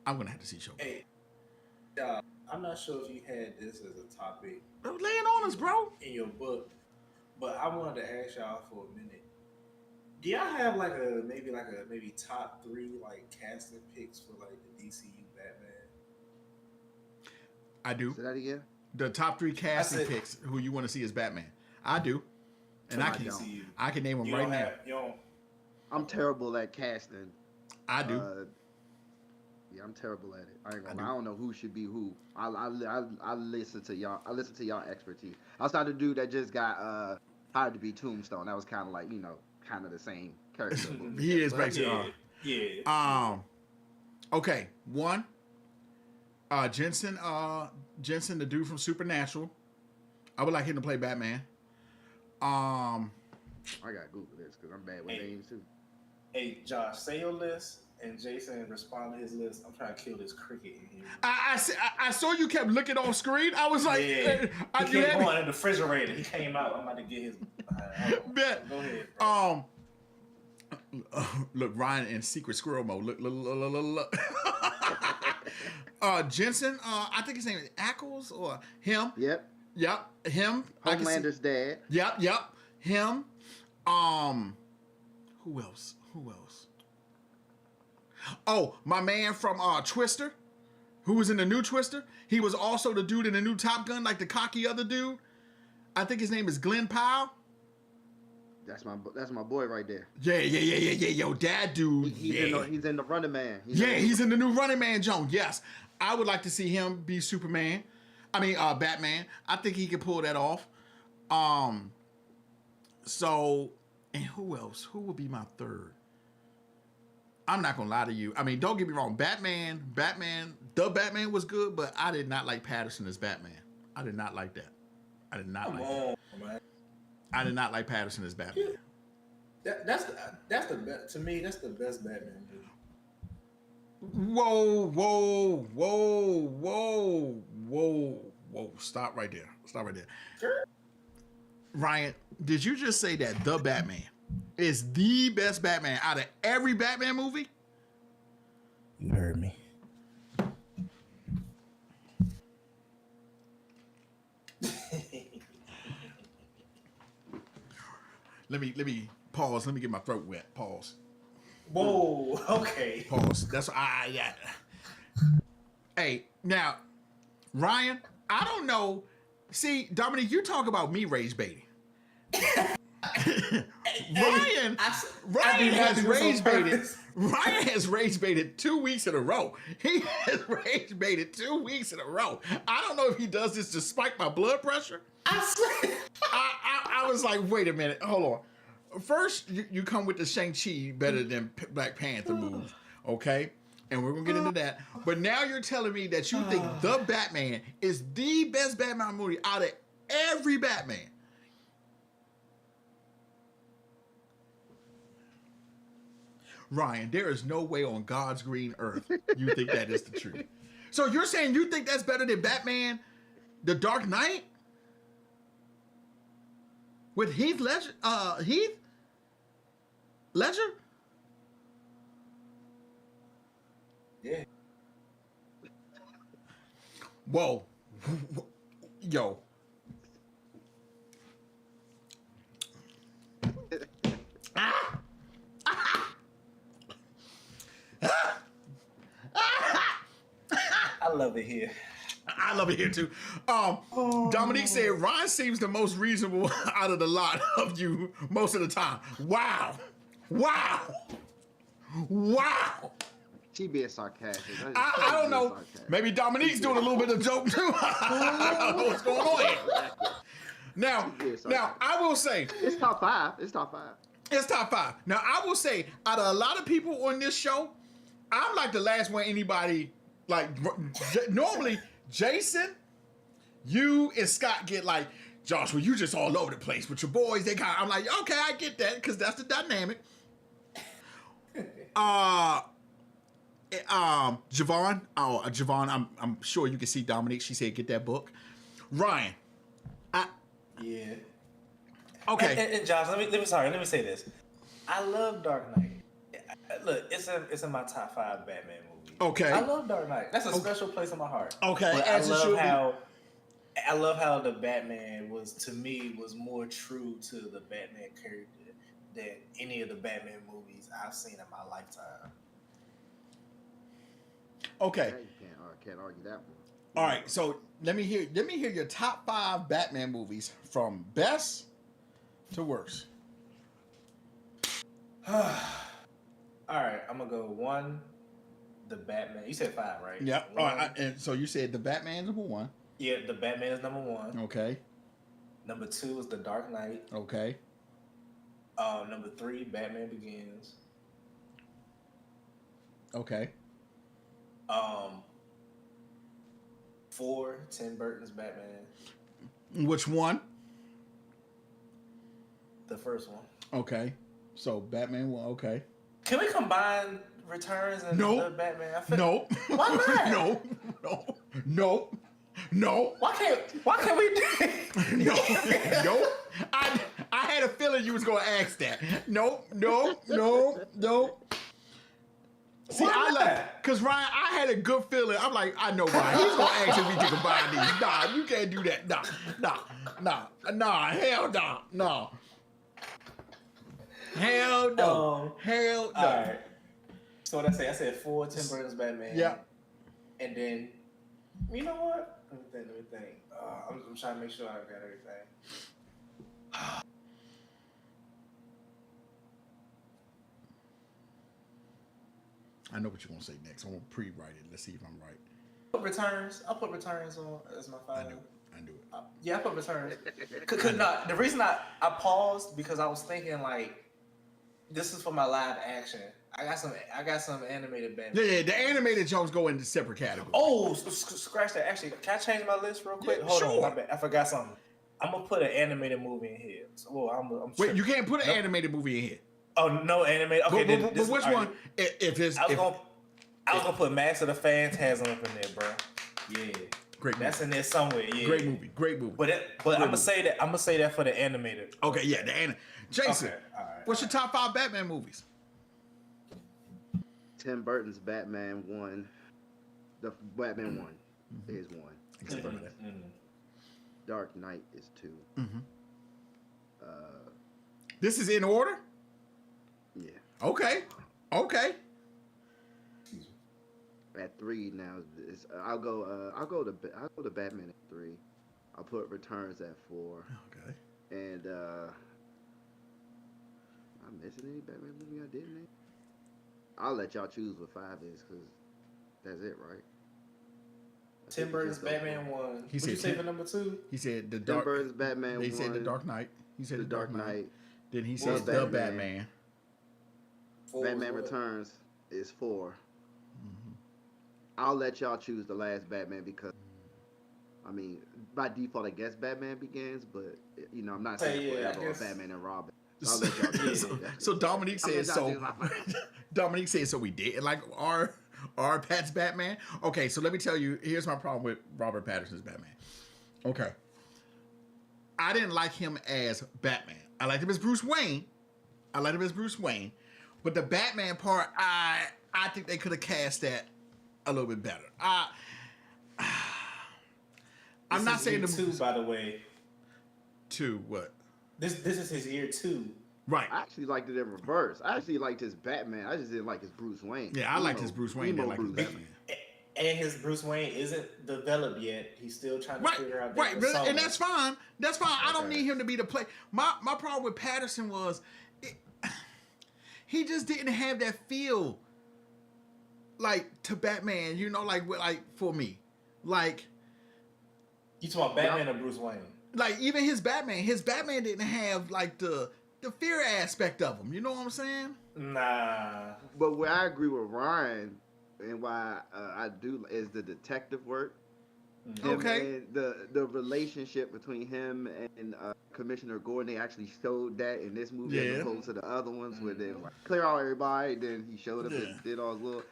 I'm gonna have to see Shogun. Hey, I'm not sure if you had this as a topic. Laying on us, bro. In your book, but I wanted to ask y'all for a minute. Do y'all have maybe top 3 like casting picks for like the DCU Batman? I do. Say that again. The top 3 casting picks who you want to see as Batman. I do. And I can name them right now. I'm terrible at casting. I do. Yeah, I'm terrible at it. I ain't gonna lie. I don't know who should be who. I listen to y'all. I listen to y'all expertise. I was talking to a dude that just got hired to be Tombstone. That was kind of like, kind of the same character. He is basically. Yeah. Okay. 1. Jensen, the dude from Supernatural. I would like him to play Batman. I gotta Google this because I'm bad with names too. Hey, Josh, say your list, and Jason respond to his list. I'm trying to kill this cricket in here. I saw you kept looking on screen. I was like, he came on in the refrigerator. He came out. I'm about to get his. Bet. Go ahead. Bro. Look, Ryan in secret squirrel mode. Look. Jensen. I think his name is Ackles or him. Yep. Him. Homelander's dad. Yep. Him. Who else? Oh, my man from Twister, who was in the new Twister. He was also the dude in the new Top Gun, like the cocky other dude. I think his name is Glenn Powell. That's my boy right there. Yeah. Yo, that dude. He's in the Running Man. He's in the new Running Man, Joan. Yes, I would like to see him be Superman. Batman. I think he could pull that off. So, and who else? Who would be my third? I'm not gonna lie to you. Don't get me wrong. Batman, the Batman was good, but I did not like Patterson as Batman. I did not like that. Man. I did not like Patterson as Batman. That's the best. To me, that's the best Batman movie. Whoa. Stop right there. Sure. Ryan, did you just say that the Batman is the best Batman out of every Batman movie? You heard me. Let me pause. Let me get my throat wet. Pause. Whoa. Okay. Pause. That's yeah. Hey, now, Ryan, I don't know. See, Dominique, you talk about me rage baiting. Ryan has rage baited. Ryan has rage baited 2 weeks in a row. He has rage baited 2 weeks in a row. I don't know if he does this to spike my blood pressure. I was like, wait a minute, hold on. First, you come with the Shang-Chi better than Black Panther move, okay? And we're gonna get into that. But now you're telling me that you think the Batman is the best Batman movie out of every Batman. Ryan, there is no way on God's green earth you think that is the truth. So you're saying you think that's better than Batman, The Dark Knight? With Heath Ledger? Ledger? Yeah. Whoa. Yo. I love it here. I love it here too. Dominique said Ryan seems the most reasonable out of the lot of you most of the time. Wow. Wow. Wow. She being sarcastic. I don't know. Maybe Dominique's doing a little bit of joke too. I don't know what's going on here. Now, I will say it's top 5. It's top 5. It's top 5. Now, I will say, out of a lot of people on this show, I'm like the last one anybody, like, normally, Jason, you and Scott get like, Joshua, you just all over the place with your boys. I'm like, okay, I get that, because that's the dynamic. Javon, I'm sure you can see Dominique. She said, get that book. Ryan. Yeah. Okay. And Josh, let me say this. I love Dark Knight. Look, it's in my top 5 Batman movies. Okay. I love Dark Knight. That's a special place in my heart. Okay. But I love how the Batman was more true to the Batman character than any of the Batman movies I've seen in my lifetime. Yeah, Okay. you can't argue that one. All right, so let me hear your top 5 Batman movies from best to worst. All right, I'm gonna go 1. The Batman. You said 5, right? Yep. All right, and so you said the Batman number 1. Yeah, the Batman is number 1. Okay. Number 2 is the Dark Knight. Okay. Number 3, Batman Begins. Okay. 4, Tim Burton's Batman. Which one? The first one. Okay. So Batman 1. Okay. Can we combine Returns and the Batman? No. Why not? No. Why can't we do No. I had a feeling you was gonna ask that. No. See, I like, cause Ryan, I had a good feeling. I'm like, I know Ryan. He's gonna ask if we can combine these. Nah, you can't do that. Nah. Hell no. Hell no. Hell no. All right. So what I say? I said 4, Tim Burton's Batman. Yeah. And then, you know what? Let me think. I'm trying to make sure I got everything. I know what you're gonna say next. I'm gonna pre-write it. Let's see if I'm right. I'll put Returns on as my 5. I knew it. Yeah, I put Returns. Cause not the reason I paused because I was thinking like, this is for my live action. I got some animated Batman. Yeah, the animated Jones go into separate categories. Oh, scratch that. Actually, can I change my list real quick? Yeah, Hold sure. on, my bad. I forgot something. I'm gonna put an animated movie in here. So, I'm Wait, you can't put an animated movie in here. Oh, no animated. Okay, but which one? Right. I was gonna put Max of the Phantasm up in there, bro. Yeah, great. That's in there somewhere. Yeah, great movie. But I'm gonna say that for the animated. Okay, yeah, Jason, okay, all right, what's your top 5 Batman movies? Tim Burton's Batman 1. The Batman 1 is 1. Mm-hmm. Dark Knight is 2. Mm-hmm. This is in order? Yeah. Okay. At 3 now, I'll go to Batman at 3. I'll put Returns at 4. Okay. And I'm missing any Batman movie I didn't. I'll let y'all choose what 5 is because that's it, right? Tim Burton's Batman 1. He said, you say for number 2? He said the Tim Dark. Burton's Batman 1. He said the Dark Knight. He said the Dark Knight. Then he said the Batman. Batman Returns is 4. Mm-hmm. I'll let y'all choose the last Batman because, I mean, by default, I guess Batman Begins, but I'm not saying forever or Batman and Robin. So I'll let y'all do that. So Dominique I'm said gonna so. do my part. Dominique said so. We did like our Pat's Batman. Okay, so let me tell you. Here's my problem with Robert Pattinson's Batman. Okay, I didn't like him as Batman. I liked him as Bruce Wayne. But the Batman part, I think they could have cast that a little bit better. I'm not saying the two, by the way. Two what? This is his year 2. Right. I actually liked it in reverse. I actually liked his Batman. I just didn't like his Bruce Wayne. Yeah, I liked his Bruce Wayne. Didn't like his Batman. And his Bruce Wayne isn't developed yet. He's still trying to figure out. Right, and that's fine. That's fine. Okay. I don't need him to be the play. My problem with Pattinson was he just didn't have that feel like to Batman. You know, like for me, like you talking about Batman or Bruce Wayne? Like even his Batman didn't have like the fear aspect of him. You know what I'm saying? Nah. But where I agree with Ryan and why I do is the detective work. Okay. And the relationship between him and Commissioner Gordon, they actually showed that in this movie as opposed to the other ones where they like clear out everybody, then he showed up and did all his little.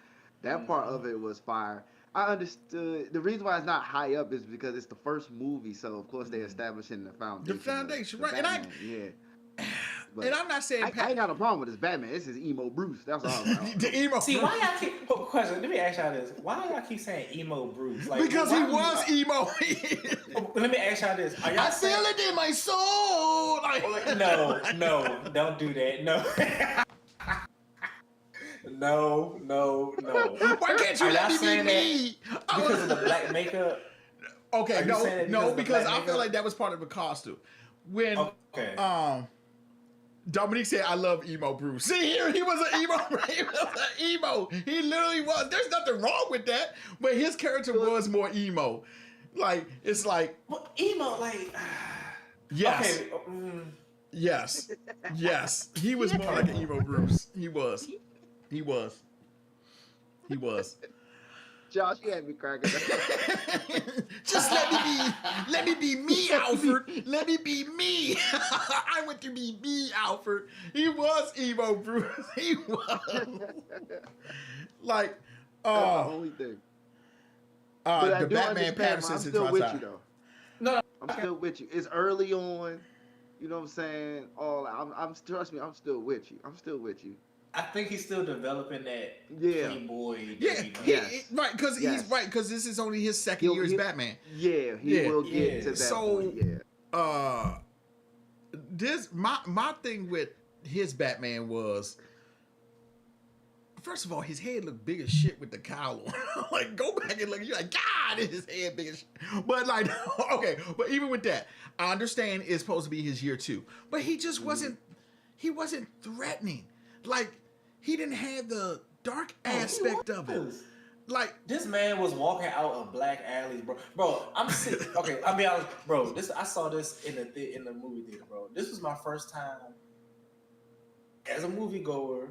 That part of it was fire. I understood the reason why it's not high up is because it's the first movie, so of course they're establishing the foundation. The foundation, right? Batman, But and I'm not saying I ain't got a problem with this Batman. This is emo Bruce. That's all. The emo. See, why y'all keep question? Let me ask y'all this: why y'all keep saying emo Bruce? Like, because he was emo. Let me ask y'all this: are y'all I feel it in my soul. No, don't do that. No. Why can't you let me be me? Because of the black makeup. Okay, no, because I feel like that was part of the costume. When Dominique said, "I love emo Bruce." See here, he was an emo. He was an emo. He literally was. There's nothing wrong with that, but his character was more emo. Like it's like emo, like yes, okay. yes. He was more like an emo Bruce. He was. Josh, you had me cracking up. Just let me be me, Alfred. Let me be me. I want to be me, Alfred. He was emo Bruce. He was. Like, that's the only thing. The Batman Patterson. I'm still with you though. No, I'm still with you. It's early on. You know what I'm saying? Trust me, I'm still with you. I think he's still developing that playboy. Right, because he's right, because this is only his second year as Batman. Yeah, he will get to that point. This my thing with his Batman was, first of all, his head looked big as shit with the cowl on. Like, go back and look, you're like, God, his head big as shit. But like, okay, but even with that, I understand it's supposed to be his year 2, but he just wasn't. He wasn't threatening. Like, he didn't have the dark aspect of it. Like, this man was walking out of black alleys, bro. Bro, I'm sick. Okay, I'll be honest, bro. I saw this in the movie theater, bro. This was my first time as a moviegoer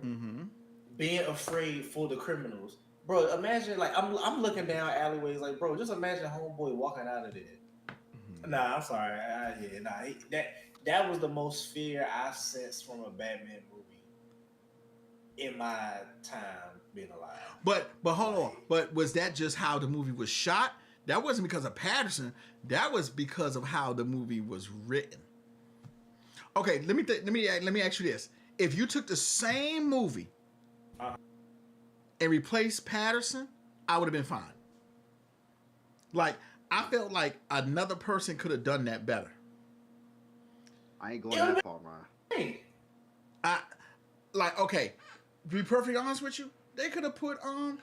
being afraid for the criminals, bro. Imagine, like, I'm looking down alleyways, like, bro. Just imagine homeboy walking out of there. Nah, I'm sorry. That was the most fear I sensed from a Batman movie in my time being alive. But hold on. But was that just how the movie was shot? That wasn't because of Patterson. That was because of how the movie was written. Okay, let me ask you this: if you took the same movie and replaced Patterson, I would have been fine. Like, I felt like another person could have done that better. I ain't going that far, man. Okay, to be perfectly honest with you, they could have put I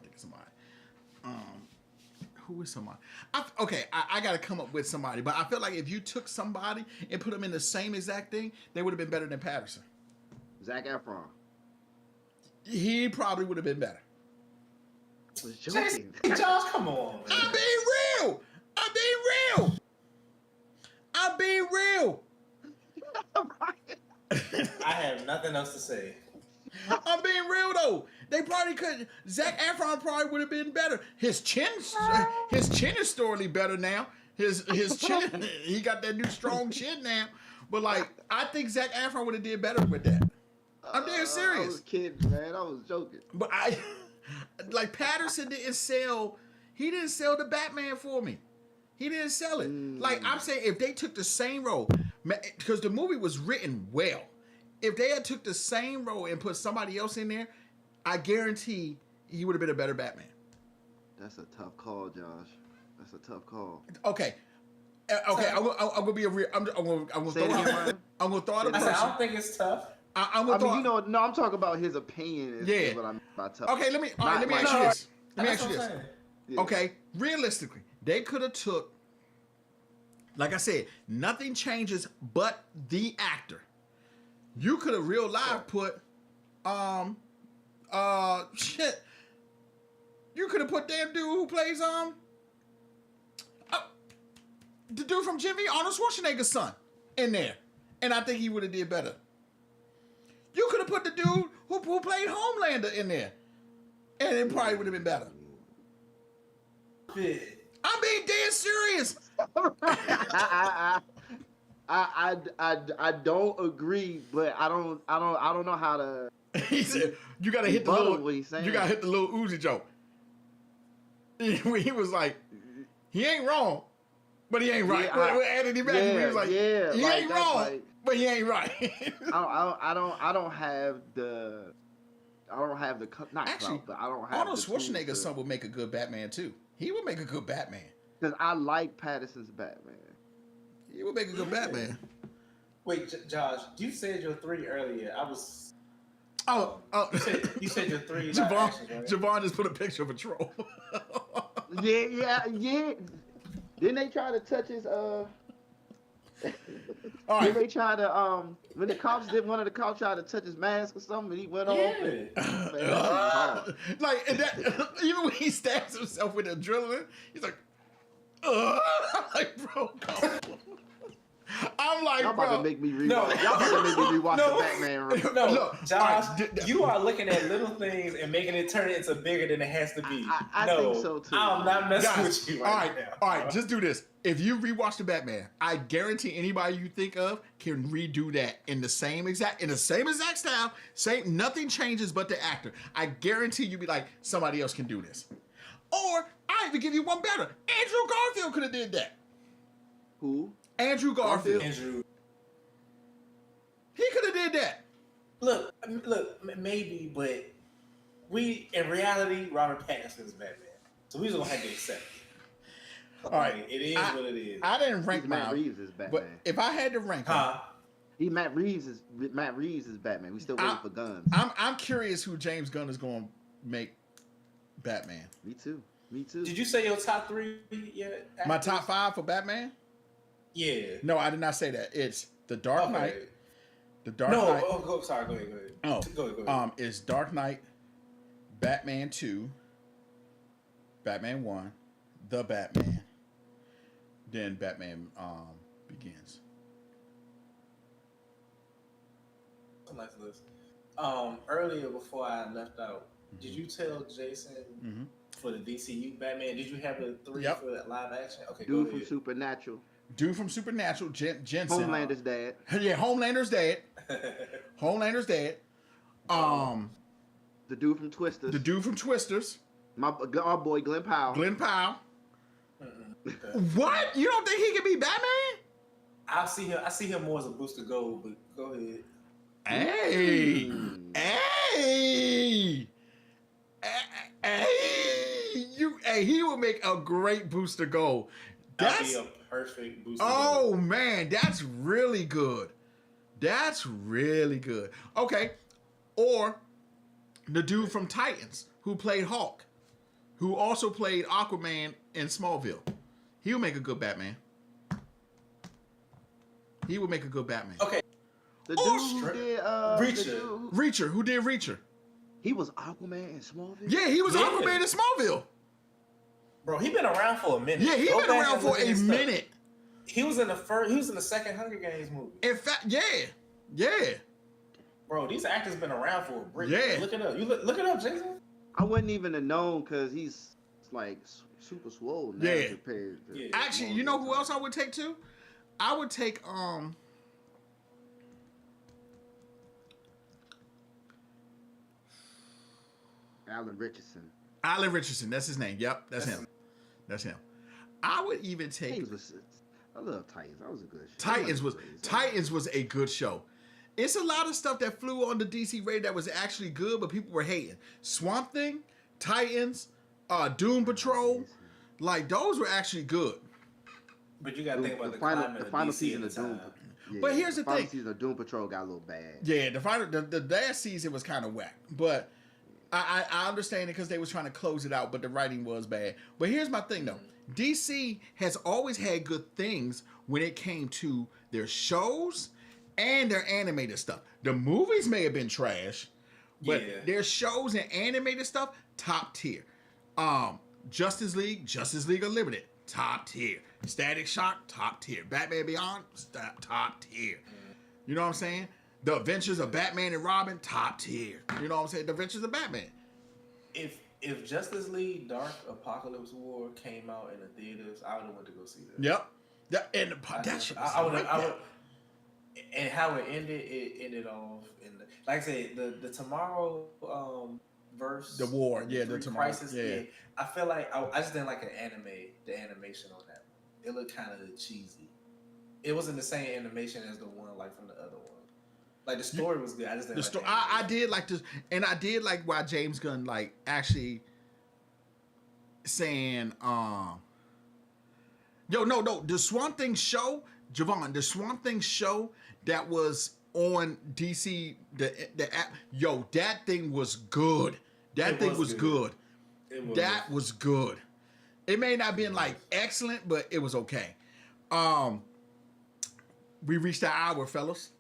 think of somebody. Who is somebody? I got to come up with somebody, but I feel like if you took somebody and put them in the same exact thing, they would have been better than Patterson. Zac Efron. He probably would have been better. I was joking. Josh, come on, man. I'm being real. I have nothing else to say. I'm being real though. They probably could. Zac Efron probably would have been better. His chin is sorely better now. his chin. He got that new strong chin now. But like, I think Zac Efron would have did better with that. I'm dead serious. I was kidding, man. I was joking. But I like Patterson didn't sell. He didn't sell the Batman for me. He didn't sell it. Like I'm saying, if they took the same role, because the movie was written well, if they had took the same role and put somebody else in there, I guarantee he would have been a better Batman. That's a tough call, Josh. That's a tough call. Okay. Okay, I'm gonna be a real. I'm gonna throw out. I'm gonna throw out a person. I don't think it's tough. I'm talking about his opinion. Is what I'm about to. Okay, let me ask you this. Let me ask you this. Yeah. Okay, realistically, they could have took. Like I said, nothing changes but the actor. You could have real life put, shit. You could have put damn dude who plays the dude from Jimmy, Arnold Schwarzenegger's son, in there, and I think he would have did better. You could have put the dude who played Homelander in there, and it probably would have been better. I'm being dead serious. I don't agree, but I don't know how to. He said you gotta hit the little Uzi joke. He was like, he ain't wrong, but he ain't right. Anthony Mackie, he was like, he ain't wrong, like, but he ain't right. I don't have the not actually, clout, but I don't have. Arnold Schwarzenegger's son would make a good Batman too. He would make a good Batman. Because I like Patterson's Batman. He would make a good Batman. Wait, Josh, you said your 3 earlier. I was. Oh. You said your 3. Javon just put a picture of a troll. Yeah. Didn't they try to touch his All right. Didn't they try to when one of the cops tried to touch his mask or something, and he went off. Man, like and that, even when he stabs himself with adrenaline, he's like, like, bro, come on. I'm like, y'all about to make me rewatch. Y'all about to make me rewatch the Batman. No, Josh, you are looking at little things and making it turn into bigger than it has to be. I think so too. I'm not messing with you right now. All right, just do this. If you rewatch the Batman, I guarantee anybody you think of can redo that in the same exact style. Nothing changes but the actor. I guarantee you be like, somebody else can do this. Or I even give you one better. Andrew Garfield could have did that. Who? Andrew Garfield. Andrew. He could have did that. Look, maybe, but in reality, Robert Pattinson is Batman. So we just gonna have to accept it. All right, it is what it is. I didn't rank Matt Reeves is Batman. But if I had to rank him, Matt Reeves is Batman. We still waiting for guns. I'm curious who James Gunn is going to make Batman. Me too. Did you say your top 3 yet? My top 5 for Batman? Yeah. No, I did not say that. It's The Dark Knight. The Dark Knight. Knight. Go ahead. Oh, go ahead. It's Dark Knight, Batman 2, Batman 1, The Batman, then Batman Begins. A nice list. Earlier before I left out, did you tell Jason for the DCU Batman? Did you have a 3 for that live action? Okay, Dude from Supernatural. Jensen. Homelander's dad. Yeah, Homelander's dad. The dude from Twisters. Our boy Glenn Powell. Okay. What? You don't think he could be Batman? I see him more as a booster gold, but go ahead. Hey, he would make a great booster gold. That'd be a perfect booster gold. gold. Man, that's really good. Okay, or the dude from Titans who played Hulk, who also played Aquaman in Smallville. He would make a good Batman. Okay. The dude who did Reacher. Who did Reacher? He was Aquaman in Smallville? Yeah, he was Aquaman in Smallville. Bro, he been around for a minute. Yeah, he been around for a minute. He was in the second Hunger Games movie. In fact, yeah. Bro, these actors been around for a brick. Yeah. Look it up. Look it up, Jason. I wouldn't even have known because he's like super swole now Yeah. compared to Actually, you know who else I would take too? I would take Alan Richardson. Alan Richardson. That's his name. Yep, that's him. That's him. I would even take. I love Titans. That was a good show. Titans was a good show. It's a lot of stuff that flew on the DC radar that was actually good, but people were hating. Swamp Thing, Titans, Doom Patrol, like those were actually good. But you got to think about the final season of Doom. Yeah, but here's the thing: final season of Doom Patrol got a little bad. Yeah, the last season was kind of whack, but I understand it because they was trying to close it out, but the writing was bad. But here's my thing though: DC has always had good things when it came to their shows and their animated stuff. The movies may have been trash, but their shows and animated stuff top tier. Justice League Unlimited, top tier. Static Shock, top tier. Batman Beyond, top tier. You know what I'm saying? The Adventures of Batman and Robin, top tier. You know what I'm saying? The Adventures of Batman. If Justice League Dark Apocalypse War came out in the theaters, I would have went to go see that. Yep. And that shit was I would. And how it ended off in the, like I said, the Tomorrow verse, the war, the Tomorrow Crisis. Yeah. I feel like I just didn't like the animation on that. It looked kind of cheesy. It wasn't the same animation as the one like from the other one. Like the story was good. I just didn't. I did like this, and I did like why James Gunn like actually saying, the Swamp Thing show, Javon, the Swamp Thing show that was on DC, the app, that thing was good. That thing was good. That was good. It may not have been like excellent, but it was okay. We reached our hour, fellas.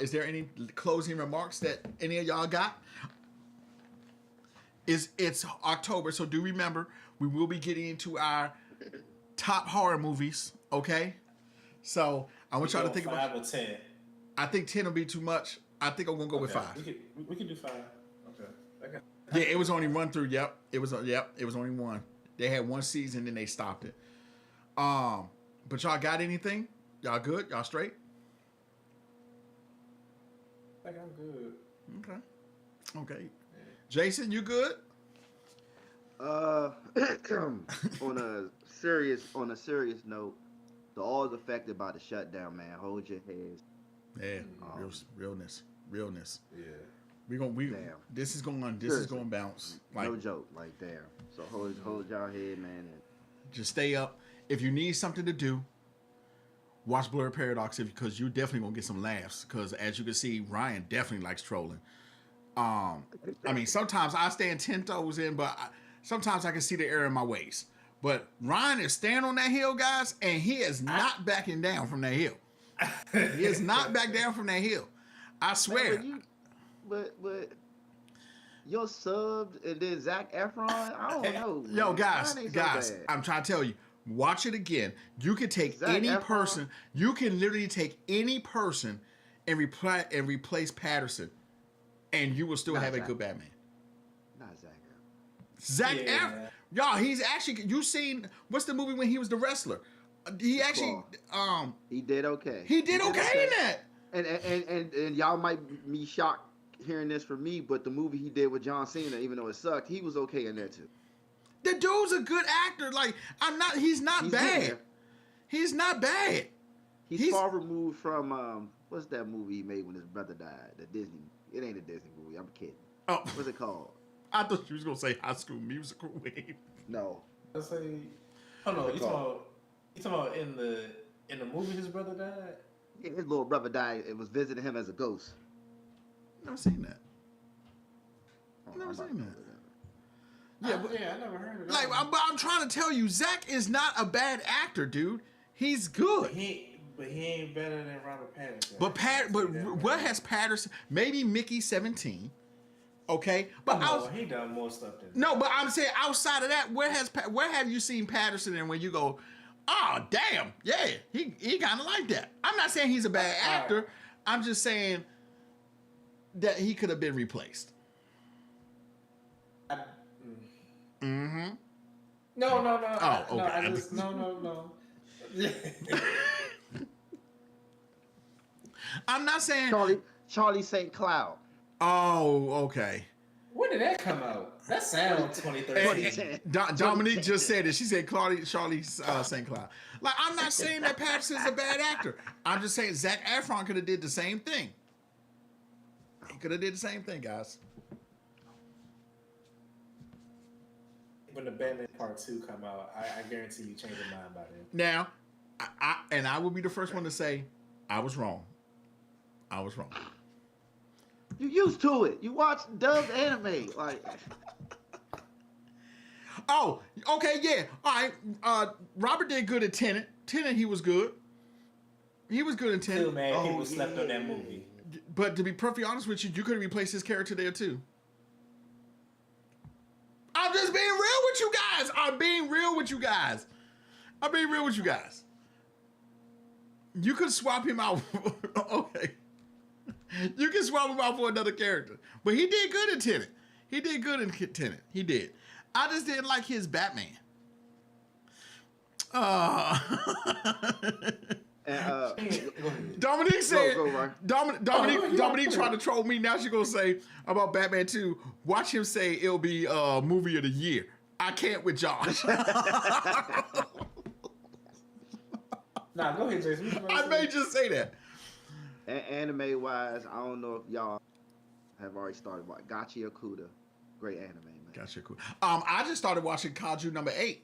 Is there any closing remarks that any of y'all got? It's October, so do remember we will be getting into our top horror movies. Okay, so I want y'all to think about 5 or 10. I think 10 will be too much. I think I'm gonna go with 5. We can do 5. Okay. Yeah, it was only run through. Yep, it was only one. They had one season, then they stopped it. But y'all got anything? Y'all good? Y'all straight? I think I'm good. Okay. Yeah. Jason, you good? On a serious note, to all affected by the shutdown, man, hold your heads. Yeah, realness. Yeah. This is going to bounce. Like, no joke, like damn. So hold y'all head, man. And just stay up. If you need something to do, watch Blerd Paradox because you definitely gonna get some laughs. Because as you can see, Ryan definitely likes trolling. I mean, sometimes I stand 10 toes in, but sometimes I can see the error in my ways. But Ryan is standing on that hill, guys, and he is not backing down from that hill. He is not back down from that hill. I swear. Man, but you're subbed and then Zac Efron. I don't know. Man. Yo, guys, I'm trying to tell you. Watch it again. You can take any person. You can literally take any person and replace Patterson, and you will still have a good Batman. Not Zac Efron. Zac Efron. Y'all, he's actually. You seen what's the movie when he was the wrestler? He actually. He did okay. He did okay in that. And y'all might be shocked hearing this from me, but the movie he did with John Cena, even though it sucked, he was okay in there too. The dude's a good actor. Like he's not bad. He's not bad. He's far removed from what's that movie he made when his brother died? The Disney. It ain't a Disney movie. I'm kidding. Oh, what's it called? I thought you was gonna say High School Musical. No. I say. Oh no, you talking about in the movie his brother died? Yeah, his little brother died. It was visiting him as a ghost. Never seen that. Never seen that. Yeah, I never heard of that. Like, I'm trying to tell you, Zac is not a bad actor, dude. He's good. But he ain't better than Robert Pattinson. But what has Patterson? Maybe Mickey 17. Okay, but he done more stuff than no. But I'm saying outside of that, where have you seen Patterson? And when you go, oh damn, yeah, he kind of like that. I'm not saying he's a bad actor. Right. I'm just saying that he could have been replaced. No. Oh, okay. No, I just no. I'm not saying Charlie St. Cloud. Oh, okay. When did that come out? That sounds 2013. Dominique just said it. She said Charlie St. Cloud. Like, I'm not saying that Patrick is a bad actor. I'm just saying Zac Efron could have did the same thing. He could have did the same thing, guys. When the Batman Part 2 come out, I guarantee you change your mind by then. Now, I will be the first one to say I was wrong. I was wrong. You used to it. You watch dubbed anime, like. Oh, okay, yeah. All right. Robert did good at Tenet. Tenet, he was good. He was good in Tenet. Still, man, people slept on that movie. But to be perfectly honest with you, you could have replaced his character there too. I'm just being real with you guys. I'm being real with you guys. You could swap him out. Okay. You can swap him out for another character. But he did good in Tenet. He did. I just didn't like his Batman. Dominique said, Dominique tried to troll me. Now she's going to say about Batman 2, watch him say it'll be movie of the year. I can't with Josh. Nah, go ahead, Jason. I may just say that. Anime wise, I don't know if y'all have already started watching Gachi Okuda. Great anime, man. Gachi Okuda. I just started watching Kaiju number 8.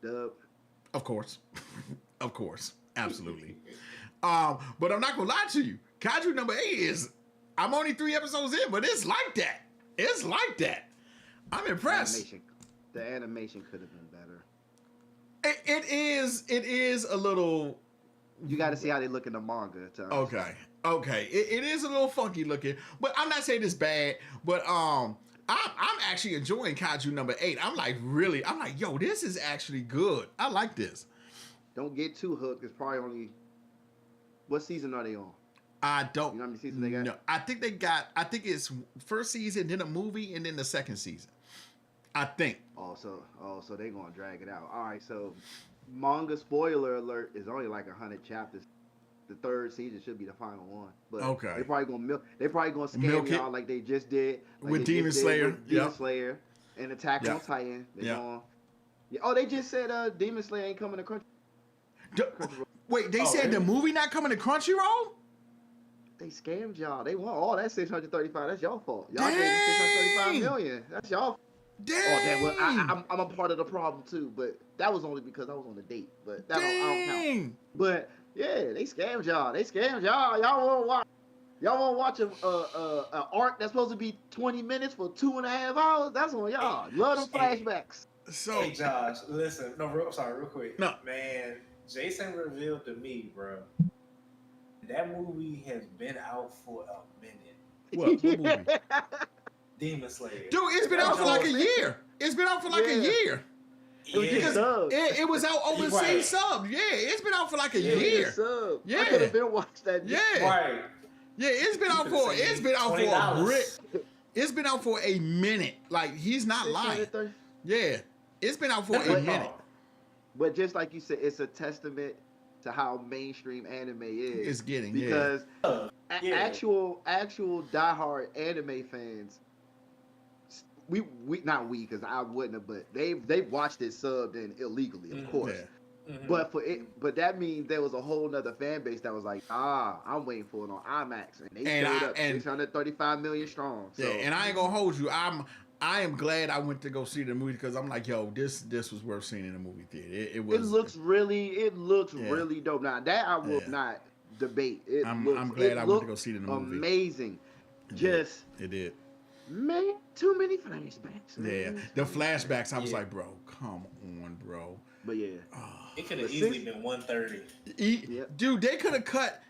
Dub. Of course. Of course. Absolutely. But I'm not gonna lie to you. Kaiju number 8 is, I'm only 3 episodes in, but it's like that. It's like that. I'm impressed. The animation could have been better. It is a little. You got to see how they look in the manga. Okay. It is a little funky looking, but I'm not saying it's bad. But I'm actually enjoying Kaiju number 8. I'm like, yo, this is actually good. I like this. Don't get too hooked. It's probably only. What season are they on? I don't. You know how many seasons they got? No, I think it's first season, then a movie, and then the second season. I think. So they're gonna drag it out. All right, so manga spoiler alert is only like 100 chapters. The third season should be the final one. But okay. They're probably gonna scam y'all like they just did with Demon Slayer. Demon Slayer and Attack on Titan. They just said Demon Slayer ain't coming to Crunchyroll. Wait, they said the movie not coming to Crunchyroll? They scammed y'all. They want all that 635. That's your fault. Y'all Dang. gave me 635 million. That's y'all. Dang. I'm a part of the problem too, but that was only because I was on a date. But that I don't count. But yeah, they scammed y'all. Y'all won't watch. Y'all won't watch an arc that's supposed to be 20 minutes for 2.5 hours. That's on y'all. Love them flashbacks. So, hey Josh, listen. No, real quick. No, man. Jason revealed to me, bro, that movie has been out for a minute. What movie? Demon Slayer. Dude, it's been out for like a year. It's been out for like a year. Because it was out overseas sub. Yeah, it's been out for like a year. Sub. Yeah. I could have been watched that. Yeah. Right. Yeah, it's been out for a minute. Like, he's not lying. Yeah. It's been out for a minute. But just like you said, it's a testament to how mainstream anime is. It's getting, because actual diehard anime fans, we not we, because I wouldn't have, but they've watched it subbed in illegally, of course. Yeah. Mm-hmm. But that means there was a whole nother fan base that was like, I'm waiting for it on IMAX, and they showed up 635 million strong. So. Yeah, and I ain't gonna hold you. I am glad I went to go see the movie because I'm like, yo, this was worth seeing in a movie theater. It looks really dope. Now that I will not debate. I'm glad I went to go see it in the movie. Amazing. It did. Man, too many flashbacks. Man. Yeah, the flashbacks. I was like, bro, come on, bro. But yeah, it could have easily been 130. Dude, they could have cut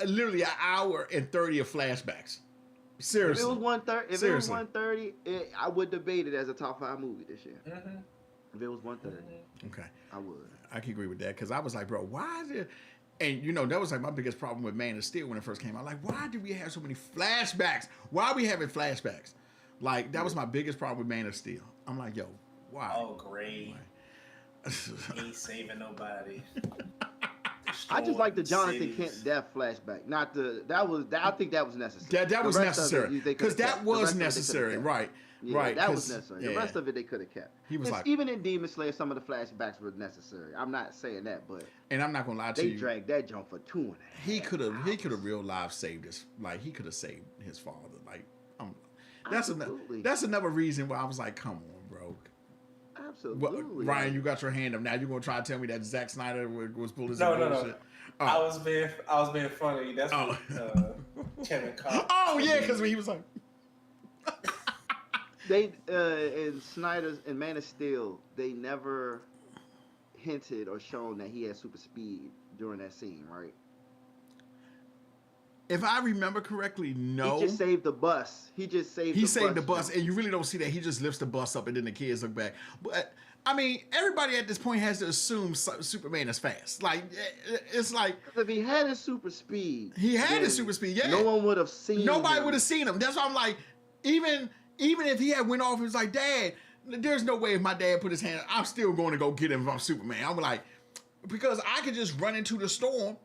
literally an hour and 30 of flashbacks. Seriously. If it was 130, I would debate it as a top 5 movie this year. Mm-hmm. If it was 130, okay, I would. I can agree with that because I was like, bro, why is it? And that was like my biggest problem with Man of Steel when it first came out. Like, why do we have so many flashbacks? Why are we having flashbacks? Like, that was my biggest problem with Man of Steel. I'm like, yo, why? Oh, great. Ain't saving nobody. I just like the Jonathan Kent death flashback. Not the I think that was necessary. That was necessary because that was necessary, right? Yeah, right. That was necessary. Yeah. The rest of it they could have kept. He was like, even in Demon Slayer, some of the flashbacks were necessary. I'm not saying that, but and I'm not gonna lie to you. They dragged that jump for 2.5. He could have real life saved his. Like he could have saved his father. Like that's another reason why I was like, come on, bro. Absolutely. Ryan, you got your hand up. Now you're gonna try to tell me that Zack Snyder was bullshit? No. Oh. I was being funny. That's what Kevin called. Oh yeah, because when he was like, they in Snyder's in Man of Steel, they never hinted or shown that he had super speed during that scene, right? If I remember correctly, no. He just saved the bus. He saved the bus, and you really don't see that. He just lifts the bus up, and then the kids look back. But I mean, everybody at this point has to assume Superman is fast. Like it's like if he had his super speed, Yeah, no one would have seen. Nobody would have seen him. That's why I'm like, even if he had went off, he was like, Dad, there's no way if my dad put his hand, I'm still going to go get him if I'm Superman. I'm like, because I could just run into the storm.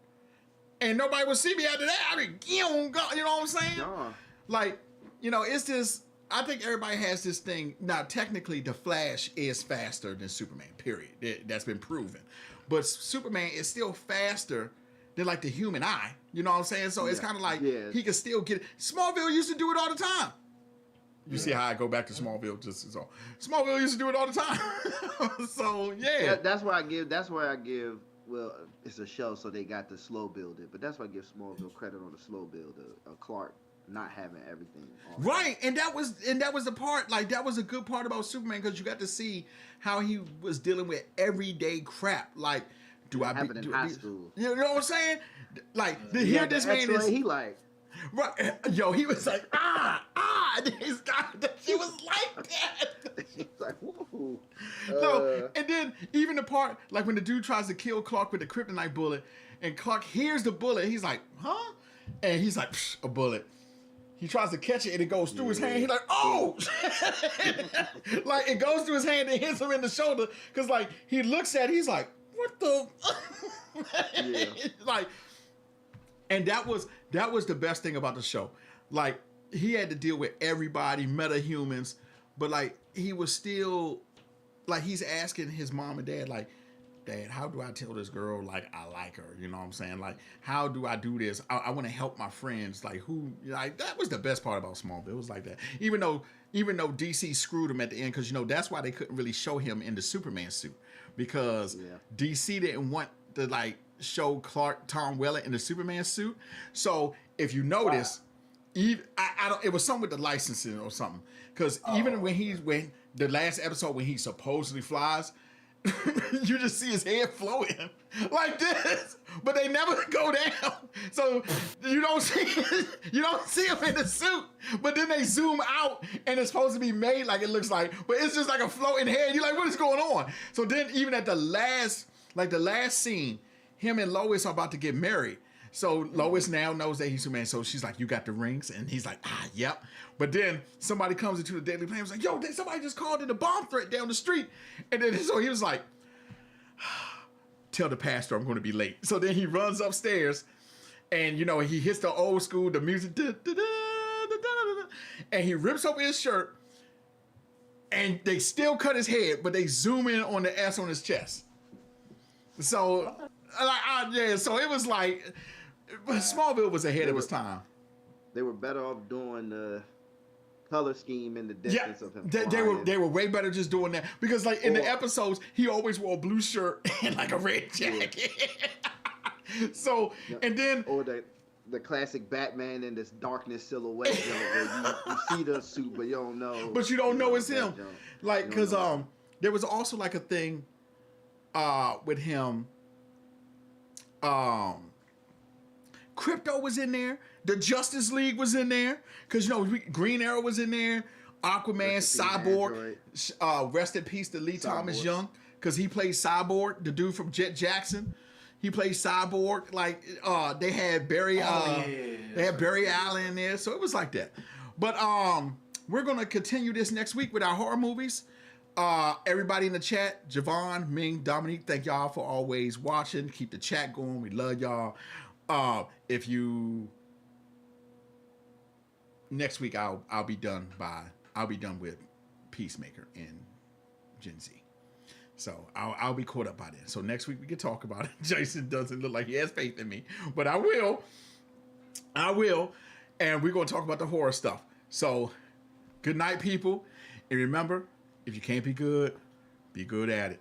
And nobody would see me after that. I mean, you know what I'm saying? Yeah. Like, it's this. I think everybody has this thing. Now, technically, the Flash is faster than Superman, period. That's been proven. But Superman is still faster than, like, the human eye. You know what I'm saying? So it's kind of like he can still get it. Smallville used to do it all the time. You see how I go back to Smallville? Smallville used to do it all the time. So, yeah. That's where I give. Well, it's a show, so they got the slow build it. But that's why I give Smallville credit on the slow build of Clark not having everything. Right, and that was the part. Like that was a good part about Superman because you got to see how he was dealing with everyday crap. Like, high school? You know what I'm saying? Like to hear this man is he like. Right, yo, he was like, his guy, he was like that. He's like, whoa. No, and then even the part, like when the dude tries to kill Clark with the kryptonite bullet, and Clark hears the bullet, he's like, huh? And he's like, a bullet. He tries to catch it, and it goes through his hand. He's like, oh! Like, it goes through his hand and hits him in the shoulder, because, like, he looks at it, he's like, what the? Like, and that was the best thing about the show. Like, he had to deal with everybody, metahumans, but like he was still like he's asking his mom and dad, like, Dad, how do I tell this girl like I like her? You know what I'm saying? Like, how do I do this? I want to help my friends. Like, that was the best part about Smallville. It was like that. Even though DC screwed him at the end, because that's why they couldn't really show him in the Superman suit, because DC didn't want to like show Tom Welling in the Superman suit. So if you notice, it was something with the licensing or something. Because even when the last episode when he supposedly flies, you just see his head floating like this, but they never go down. So you don't see him in the suit. But then they zoom out, and it's supposed to be made like it looks like, but it's just like a floating head. You're like, what is going on? So then even at the last scene, him and Lois are about to get married. So Lois now knows that he's Superman. So she's like, you got the rings? And he's like, yep. But then somebody comes into the Daily Planet and was like, yo, somebody just called in a bomb threat down the street. And then so he was like, tell the pastor I'm going to be late. So then he runs upstairs and, he hits the old school, the music, and he rips open his shirt and they still cut his head, but they zoom in on the S on his chest. So, so it was like, Smallville was ahead of its time. They were better off doing the color scheme and the distance of him. They were way better just doing that, because like in the episodes he always wore a blue shirt and like a red jacket. So and then the classic Batman in this darkness silhouette where you see the suit but you don't know. But you don't know it's him. Like because there was also like a thing with him. Crypto was in there. The Justice League was in there because Green Arrow was in there. Aquaman, Cyborg. Rest in peace to Lee Thomas Young, because he played Cyborg, the dude from Jet Jackson. He played Cyborg. Like they had Barry. They had Barry Allen in there, so it was like that. But we're gonna continue this next week with our horror movies. Everybody in the chat, Javon, Ming, Dominique, thank y'all for always watching. Keep the chat going. We love y'all. Next week I'll be done with Peacemaker and Gen Z. So I'll be caught up by then. So next week we can talk about it. Jason doesn't look like he has faith in me, but I will. And we're going to talk about the horror stuff. So good night, people. And remember, if you can't be good at it.